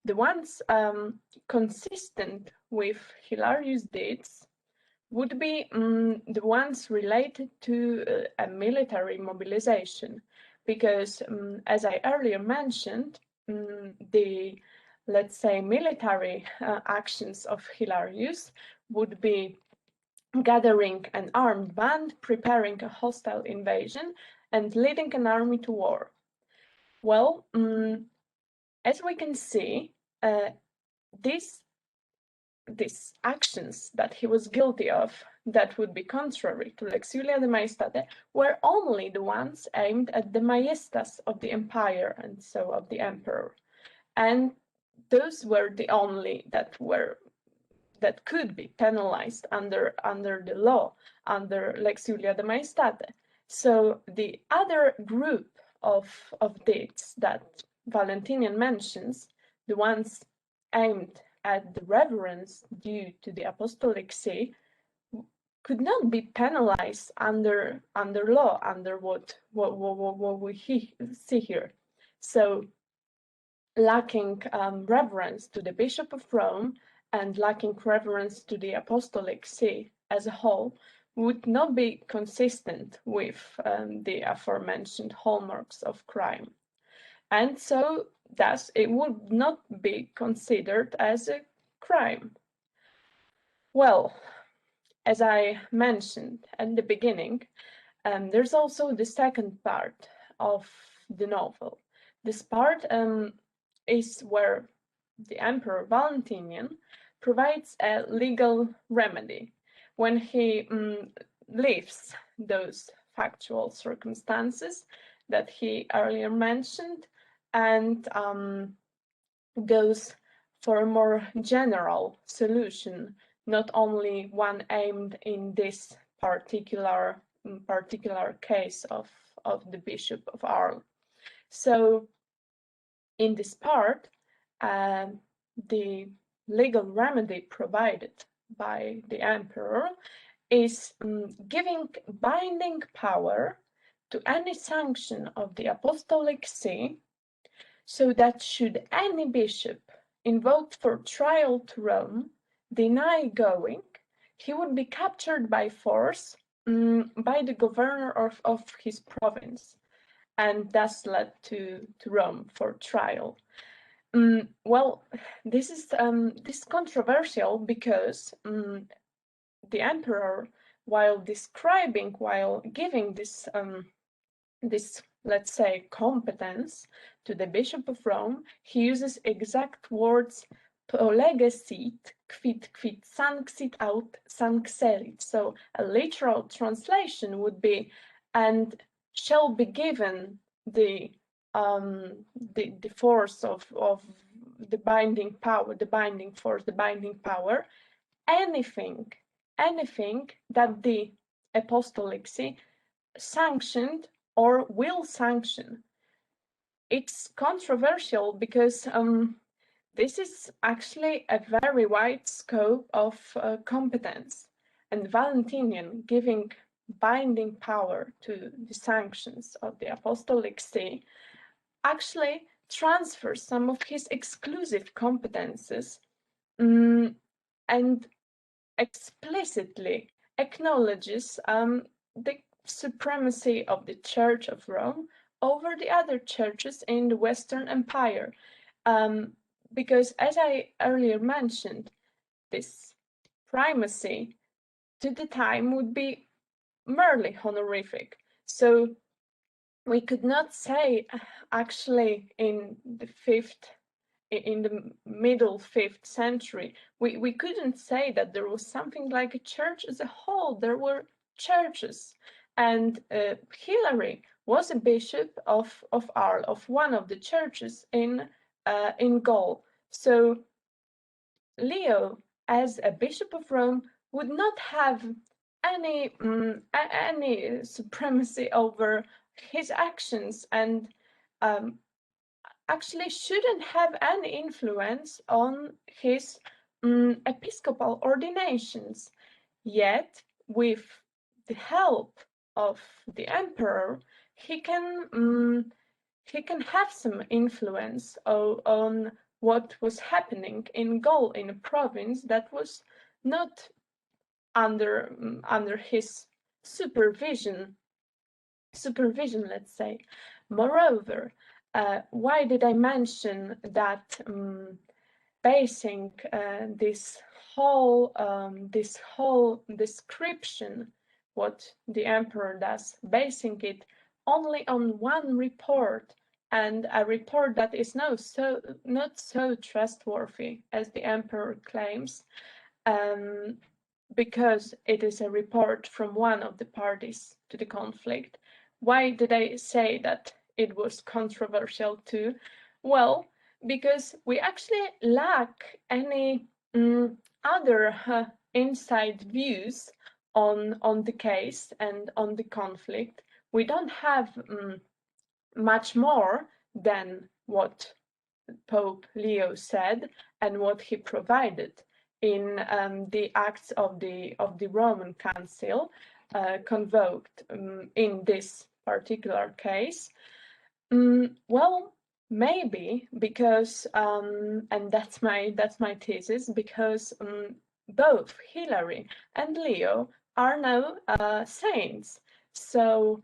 S4: the ones consistent with Hilarious deeds would be the ones related to a military mobilization, because as I earlier mentioned, the, let's say, military actions of Hilarius would be gathering an armed band, preparing a hostile invasion, and leading an army to war. Well, as we can see, these actions that he was guilty of that would be contrary to Lex Iulia de Maiestate were only the ones aimed at the maiestas of the empire, and so of the emperor. And those were the only that could be penalized under the law, under Lex Iulia de Maiestate. So the other group of deeds that Valentinian mentions, the ones aimed at the reverence due to the apostolic see, could not be penalized under law, under what we see here. So, lacking reverence to the Bishop of Rome and lacking reverence to the apostolic see as a whole would not be consistent with the aforementioned hallmarks of crime. And so, thus, it would not be considered as a crime. Well, as I mentioned at the beginning, there's also the second part of the novel. This part is where the Emperor Valentinian provides a legal remedy when he leaves those factual circumstances that he earlier mentioned and goes for a more general solution, not only one aimed in this particular case of the Bishop of Arles. So, in this part, the legal remedy provided by the emperor is giving binding power to any sanction of the apostolic see so that should any bishop invoked for trial to Rome deny going, he would be captured by force by the governor of his province, and thus led to Rome for trial. Well, this is controversial because the emperor, while giving this let's say competence to the Bishop of Rome, he uses exact words "polegesit, quid sanxit aut sanxerit." So a literal translation would be, and shall be given the force of the binding power, the binding force, the binding power, anything that the apostolic see sanctioned or will sanction. It's controversial because this is actually a very wide scope of competence, and Valentinian giving binding power to the sanctions of the Apostolic See actually transfers some of his exclusive competences and explicitly acknowledges the supremacy of the Church of Rome over the other churches in the Western Empire. Because, as I earlier mentioned, this primacy to the time would be merely honorific. So we could not say, actually, in the middle 5th century, we couldn't say that there was something like a church as a whole. There were churches, and Hilary was a bishop of Arles, of one of the churches in Gaul. So Leo, as a bishop of Rome, would not have any supremacy over his actions, and actually shouldn't have any influence on his episcopal ordinations. Yet, with the help of the emperor, he can have some influence on what was happening in Gaul, in a province that was not under his supervision, let's say. Moreover, why did I mention that basing this whole description, what the emperor does, basing it only on one report, and a report that is not so trustworthy as the emperor claims, because it is a report from one of the parties to the conflict. Why did I say that it was controversial too? Well, because we actually lack any other inside views on the case and on the conflict. We don't have much more than what Pope Leo said and what he provided in the acts of the Roman Council convoked in this particular case. Well, maybe because, and that's my thesis, because both Hilary and Leo are now saints. So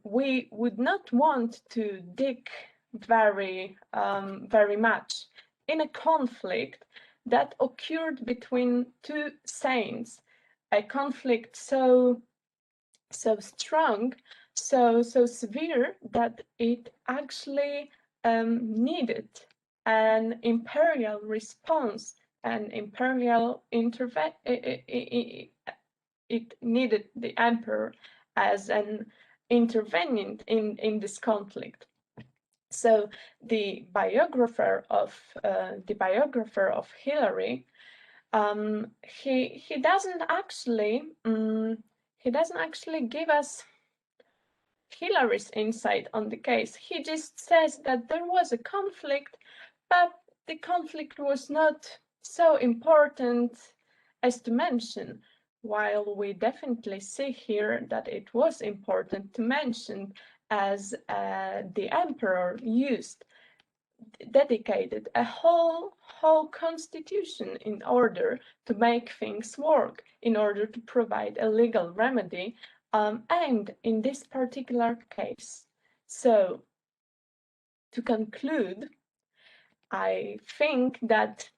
S4: we would not want to dig very much in a conflict that occurred between two saints, a conflict so strong, so severe, that it actually needed an imperial response, an imperial intervention. It needed the emperor as an intervenant in this conflict. So the biographer of Hilary, he doesn't actually give us Hilary's insight on the case. He just says that there was a conflict, but the conflict was not so important as to mention, while we definitely see here that it was important to mention, as the emperor used dedicated a whole constitution in order to make things work, in order to provide a legal remedy aimed in this particular case. So, to conclude, I think that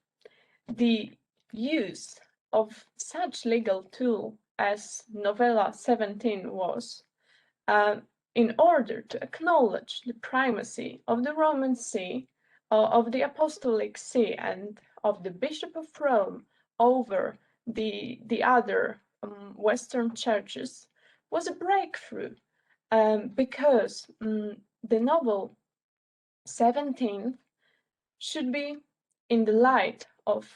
S4: the use of such legal tool as Novella XVII was, in order to acknowledge the primacy of the Roman See, of the Apostolic See, and of the Bishop of Rome over the other Western churches, was a breakthrough, because the novel 17th should be, in the light of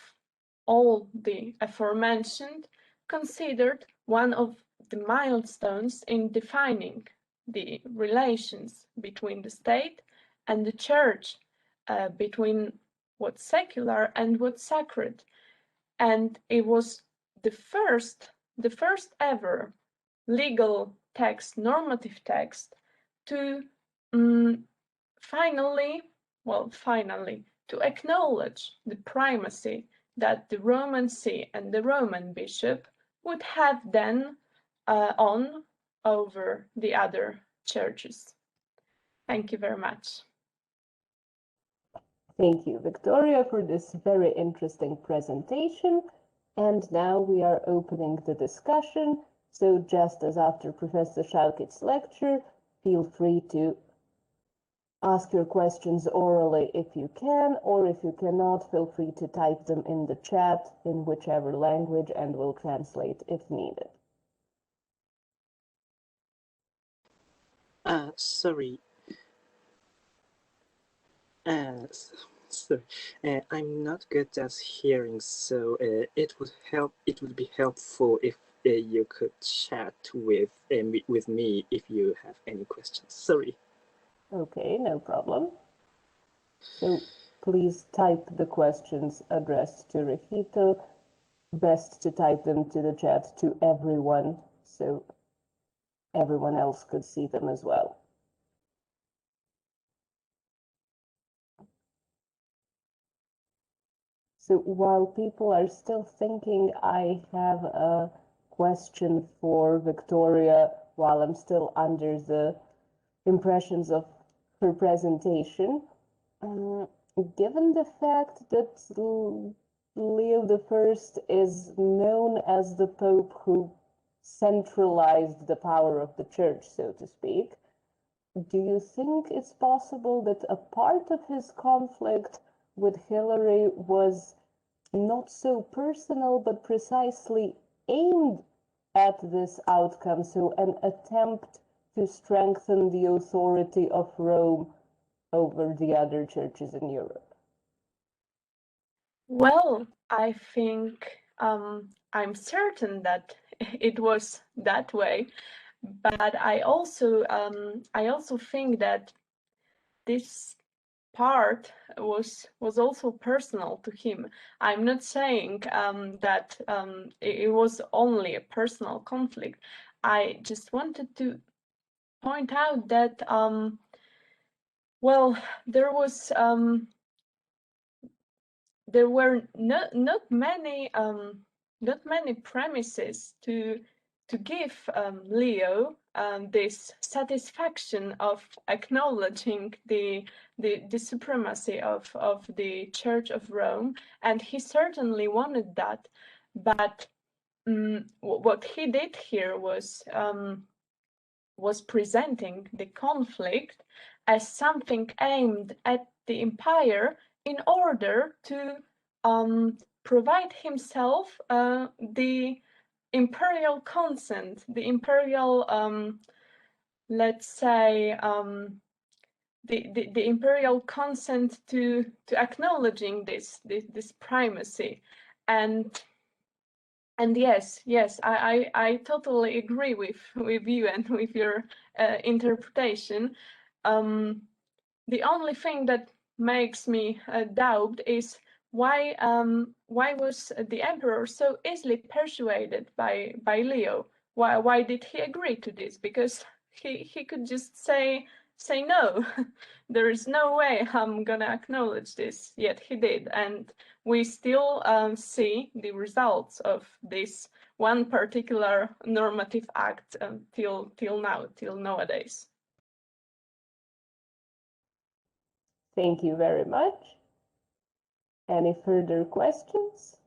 S4: all the aforementioned, considered one of the milestones in defining the relations between the state and the church, between what's secular and what's sacred. And it was the first ever legal text, normative text, to finally, to acknowledge the primacy that the Roman See and the Roman bishop would have then on over the other churches. Thank you very much.
S1: Thank you, Victoria, for this very interesting presentation. And now we are opening the discussion. So just as after Professor Šauki's lecture, feel free to ask your questions orally if you can, or if you cannot, feel free to type them in the chat in whichever language, and we'll translate if needed.
S3: Sorry. Sorry. I'm not good at hearing, so it would be helpful if you could chat with me if you have any questions. Sorry.
S1: Okay, no problem. So please type the questions addressed to Rihito. Best to type them to the chat to everyone, so everyone else could see them as well. So while people are still thinking, I have a question for Victoria while I'm still under the impressions of her presentation. Given the fact that Leo I is known as the Pope who centralized the power of the Church, so to speak, do you think it's possible that a part of his conflict with Hilary was not so personal, but precisely aimed at this outcome, so an attempt to strengthen the authority of Rome over the other churches in Europe?
S4: Well, I think I'm certain that it was that way, but I also think that this part was also personal to him. I'm not saying that it was only a personal conflict. I just wanted to point out that well, there were not many premises to give Leo this satisfaction of acknowledging the supremacy of the Church of Rome, and he certainly wanted that. But what he did here was presenting the conflict as something aimed at the empire in order to provide himself the imperial consent, the imperial, let's say, the imperial consent to acknowledging this primacy. And yes, I totally agree with you and with your interpretation. The only thing that makes me doubt is why was the emperor so easily persuaded by Leo? Why did he agree to this? Because he could just say, say no. There is no way I'm gonna acknowledge this, yet he did. And we still see the results of this one particular normative act till now, till nowadays.
S1: Thank you very much. Any further questions?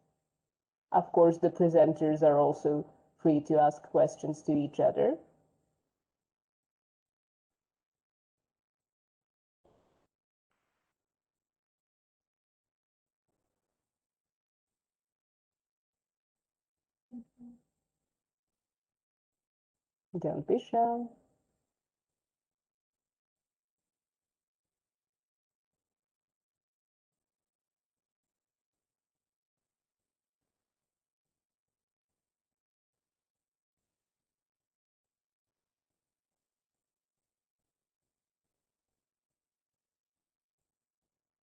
S1: Of course, the presenters are also free to ask questions to each other. Don't be shy.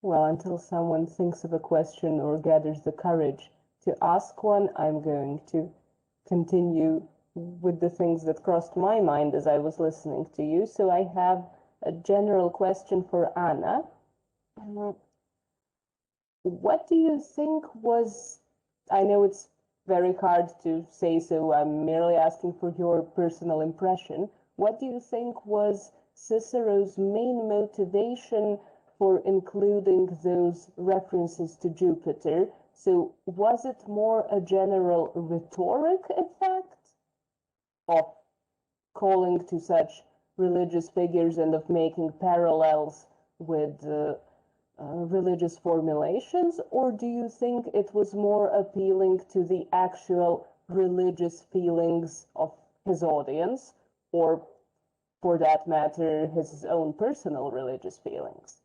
S1: Well, until someone thinks of a question or gathers the courage to ask one, I'm going to continue with the things that crossed my mind as I was listening to you. So I have a general question for Anna. What do you think was, I know it's very hard to say, so I'm merely asking for your personal impression. What do you think was Cicero's main motivation for including those references to Jupiter? So was it more a general rhetoric effect of calling to such religious figures and of making parallels with religious formulations, or do you think it was more appealing to the actual religious feelings of his audience, or for that matter, his own personal religious feelings?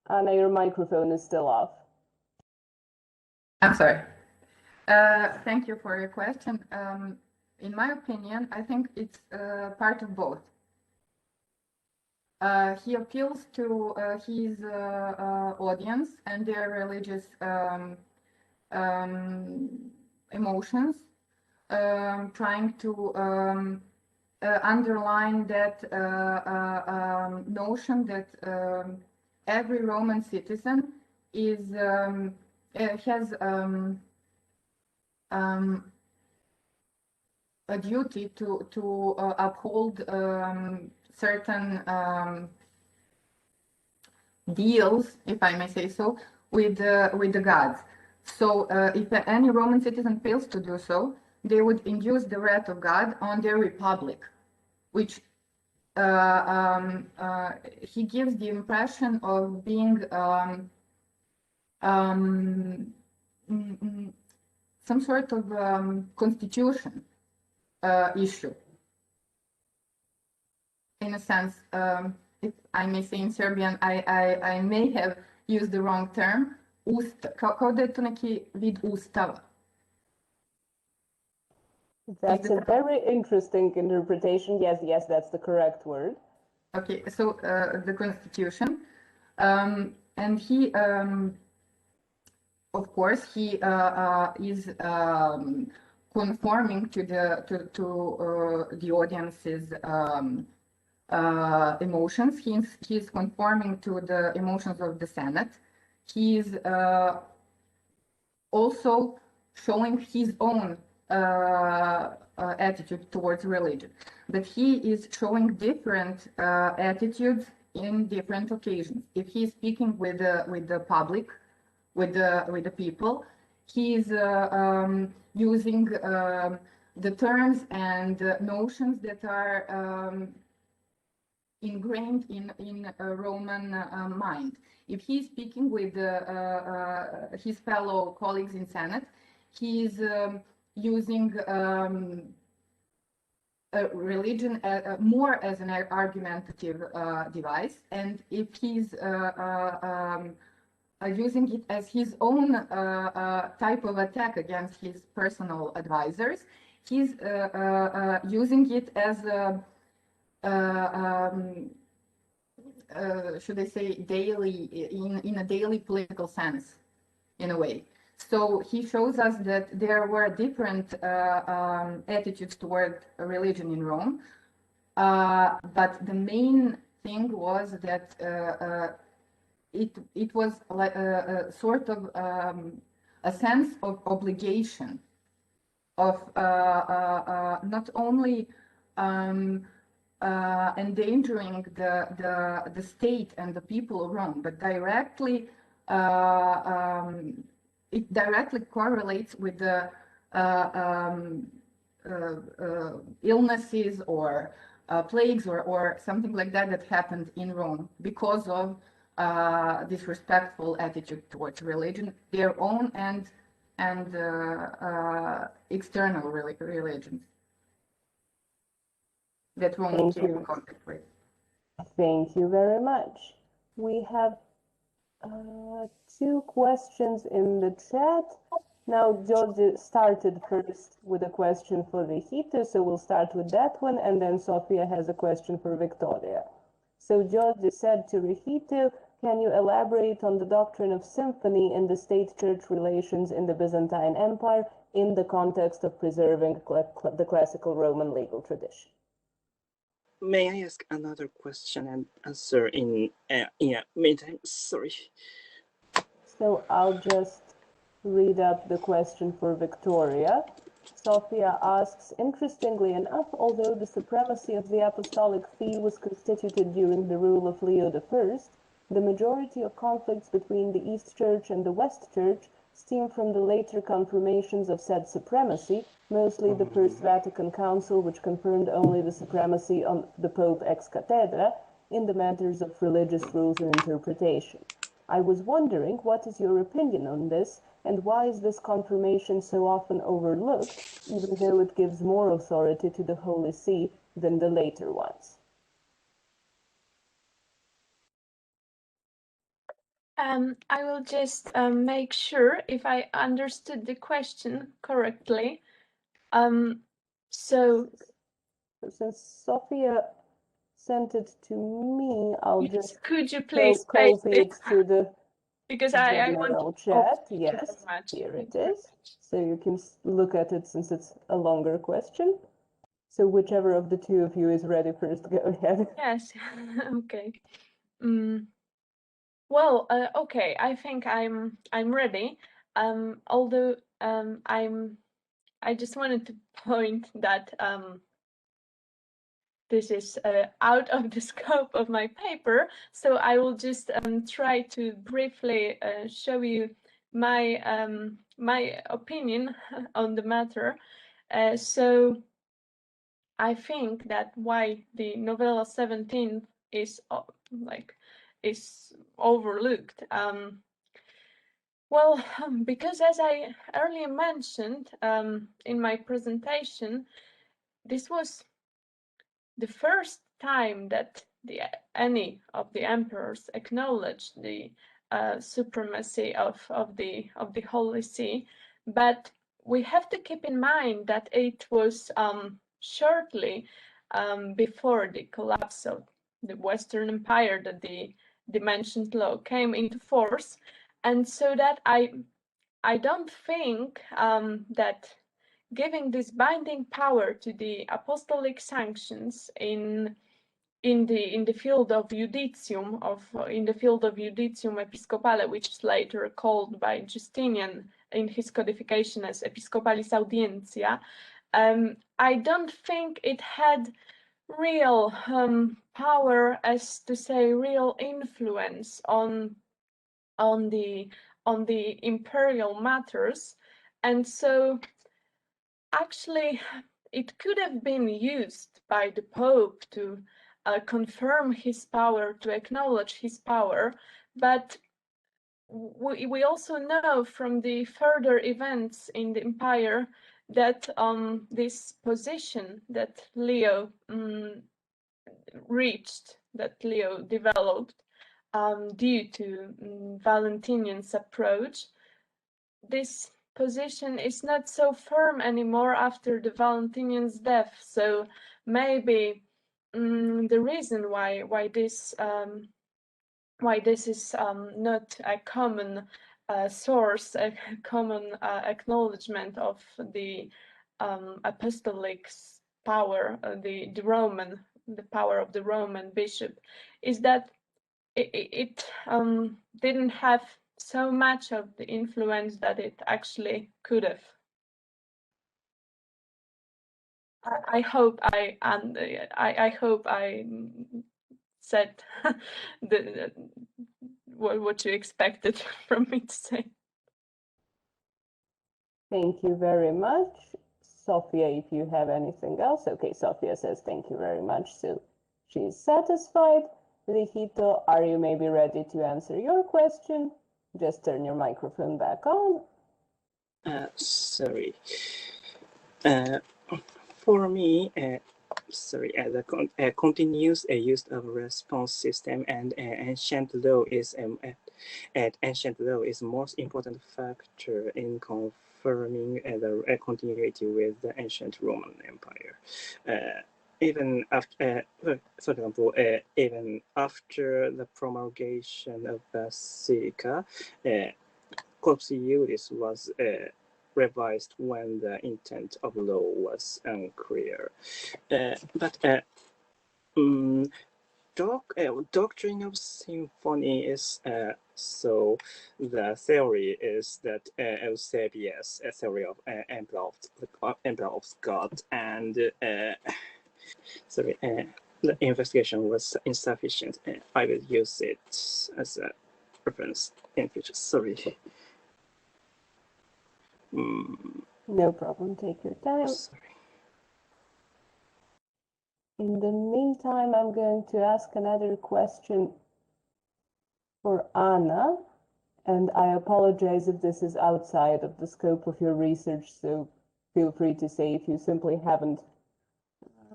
S1: Anna, your microphone is still off.
S2: I'm sorry. Thank you for your question. In my opinion, I think it's part of both. He appeals to his audience and their religious emotions, trying to underline that notion that every Roman citizen is has a duty to uphold certain deals, if I may say so, with the gods. So if any Roman citizen fails to do so, they would induce the wrath of God on their republic, which he gives the impression of being some sort of constitution issue. In a sense, if I may say in Serbian, I may have used the wrong term, kao da je to neki vid ustava.
S1: That's a very interesting interpretation. Yes, yes, that's the correct word.
S2: Okay, so the constitution, and he, of course, he is conforming to the audience's emotions. He is conforming to the emotions of the Senate. He is also showing his own attitude towards religion, but he is showing different attitudes in different occasions. If he is speaking with the public, with the people, he is using the terms and notions that are ingrained in a Roman mind. If he is speaking with his fellow colleagues in Senate, he is using religion more as an argumentative device, and if he's using it as his own type of attack against his personal advisors, he's using it as should I say daily, in a daily political sense, in a way. So he shows us that there were different attitudes toward religion in Rome, but the main thing was that it was like a sort of a sense of obligation of not only endangering the state and the people of Rome, but directly it directly correlates with the illnesses or plagues or something like that that happened in Rome because of disrespectful attitude towards religion, their own and external religions that Rome came in contact with.
S1: Thank you very much. We have 2 questions in the chat. Now, George started first with a question for Rihito, so we'll start with that one, and then Sofia has a question for Wiktoria. So George said to Rihito, can you elaborate on the doctrine of symphony in the state-church relations in the Byzantine Empire in the context of preserving the classical Roman legal tradition?
S3: May I ask another question and answer in meantime? Sorry.
S1: So I'll just read up the question for Wiktoria. Sofia asks, interestingly enough, although the supremacy of the apostolic see was constituted during the rule of Leo I, the majority of conflicts between the East Church and the West Church stem from the later confirmations of said supremacy, mostly the First Vatican Council, which confirmed only the supremacy on the Pope ex cathedra in the matters of religious rules and interpretation. I was wondering, what is your opinion on this, and why is this confirmation so often overlooked, even though it gives more authority to the Holy See than the later ones?
S4: I will just make sure if I understood the question correctly. So
S1: since Sofia sent it to me, I'll just
S4: could you please
S1: copy it to the
S4: because I
S1: general
S4: want
S1: chat. Yes, here it is. So you can look at it since it's a longer question. So whichever of the 2 of you is ready first, go ahead.
S4: Yes. Okay. Well, okay. I think I'm ready. Although I just wanted to point that this is out of the scope of my paper, so I will just try to briefly show you my my opinion on the matter. So I think that why the Novella XVII is is overlooked. Well, because as I earlier mentioned in my presentation, this was the first time that any of the emperors acknowledged the supremacy of the Holy See, but we have to keep in mind that it was shortly before the collapse of the Western Empire that the mentioned law came into force, and so that I don't think that giving this binding power to the apostolic sanctions in the field of judicium episcopale, which is later called by Justinian in his codification as episcopalis audientia, I don't think it had real power, as to say, real influence on the imperial matters, and so actually it could have been used by the Pope to confirm his power, to acknowledge his power, but we also know from the further events in the empire that this position that Leo reached, that Leo developed due to Valentinian's approach, this position is not so firm anymore after the Valentinian's death. So maybe the reason why this is not a common source, a common acknowledgement of the apostolic power, the power of the Roman bishop, is that it didn't have so much of the influence that it actually could have. I hope I hope I said what you expected from me to say.
S1: Thank you very much. Sophia, if you have anything else. Okay, Sophia says thank you very much. So she's satisfied. Rihito, are you maybe ready to answer your question? Just turn your microphone back on.
S3: Sorry. For me, the continuous use of response system and ancient law is most important factor in confirming the continuity with the ancient Roman Empire. Even after, for example, even after the promulgation of Basilica, Corpus Iuris was revised when the intent of law was unclear. Doctrine of symphony is so the theory is that Eusebius, a theory of emperor of God, and the investigation was insufficient. I will use it as a reference in future. Sorry.
S1: No problem, take your time.
S3: Sorry.
S1: In the meantime, I'm going to ask another question for Anna, and I apologize if this is outside of the scope of your research, so feel free to say if you simply haven't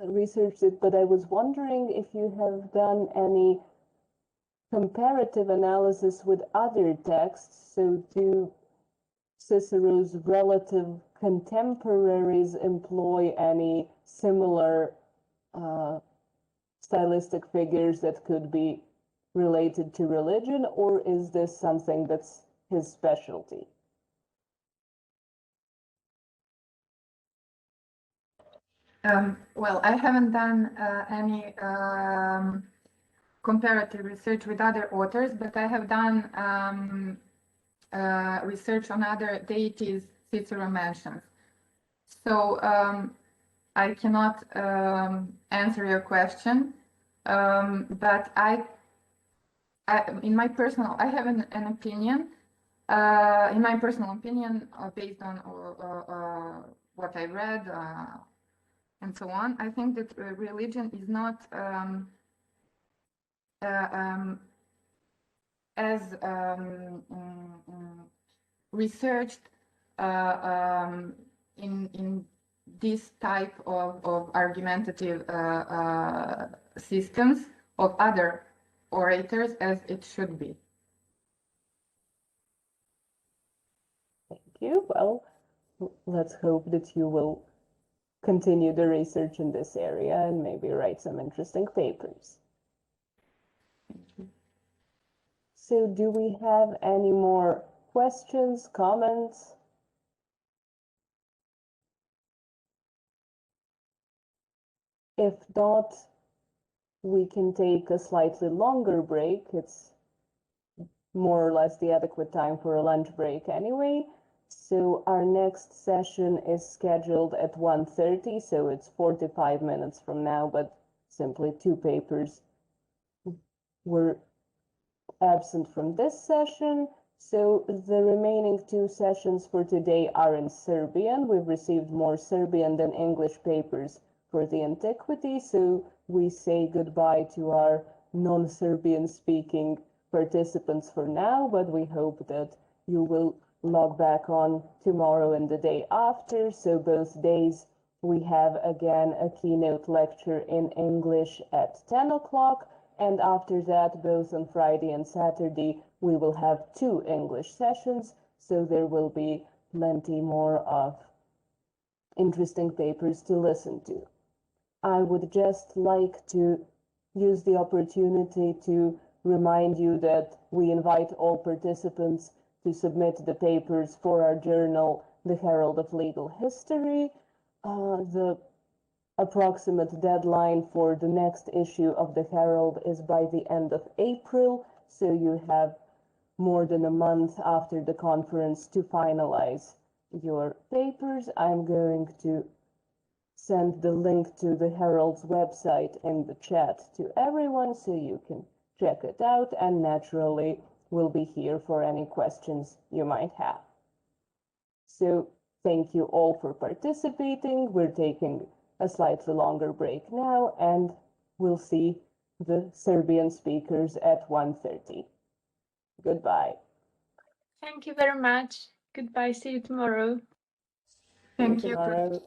S1: researched it, but I was wondering if you have done any comparative analysis with other texts. So do Cicero's relative contemporaries employ any similar stylistic figures that could be related to religion, or is this something that's his specialty?
S2: Well, I haven't done any comparative research with other authors, but I have done research on other deities Cicero mentions. So I cannot answer your question, but I have an opinion. In my personal opinion, based on what I read and so on, I think that religion is not as researched in this type of argumentative systems of other orators as it should be.
S1: Thank you. Well, let's hope that you will continue the research in this area and maybe write some interesting papers.
S2: Thank you.
S1: So do we have any more questions, comments? If not, we can take a slightly longer break. It's more or less the adequate time for a lunch break anyway. So our next session is scheduled at 1:30, so it's 45 minutes from now, but simply 2 papers were absent from this session. So the remaining 2 sessions for today are in Serbian. We've received more Serbian than English papers for the Antiquity, so we say goodbye to our non-Serbian speaking participants for now, but we hope that you will log back on tomorrow and the day after. So both days we have again a keynote lecture in English at 10 o'clock, and after that, both on Friday and Saturday, we will have 2 English sessions, so there will be plenty more of interesting papers to listen to. I would just like to use the opportunity to remind you that we invite all participants to submit the papers for our journal, The Herald of Legal History. The approximate deadline for the next issue of the Herald is by the end of April, so you have more than a month after the conference to finalize your papers. I'm going to send the link to the Herald's website in the chat to everyone so you can check it out, and naturally we'll be here for any questions you might have. So thank you all for participating. We're taking a slightly longer break now, and we'll see the Serbian speakers at 1:30. Goodbye.
S4: Thank you very much. Goodbye. See you tomorrow.
S2: Thank you.
S1: Tomorrow.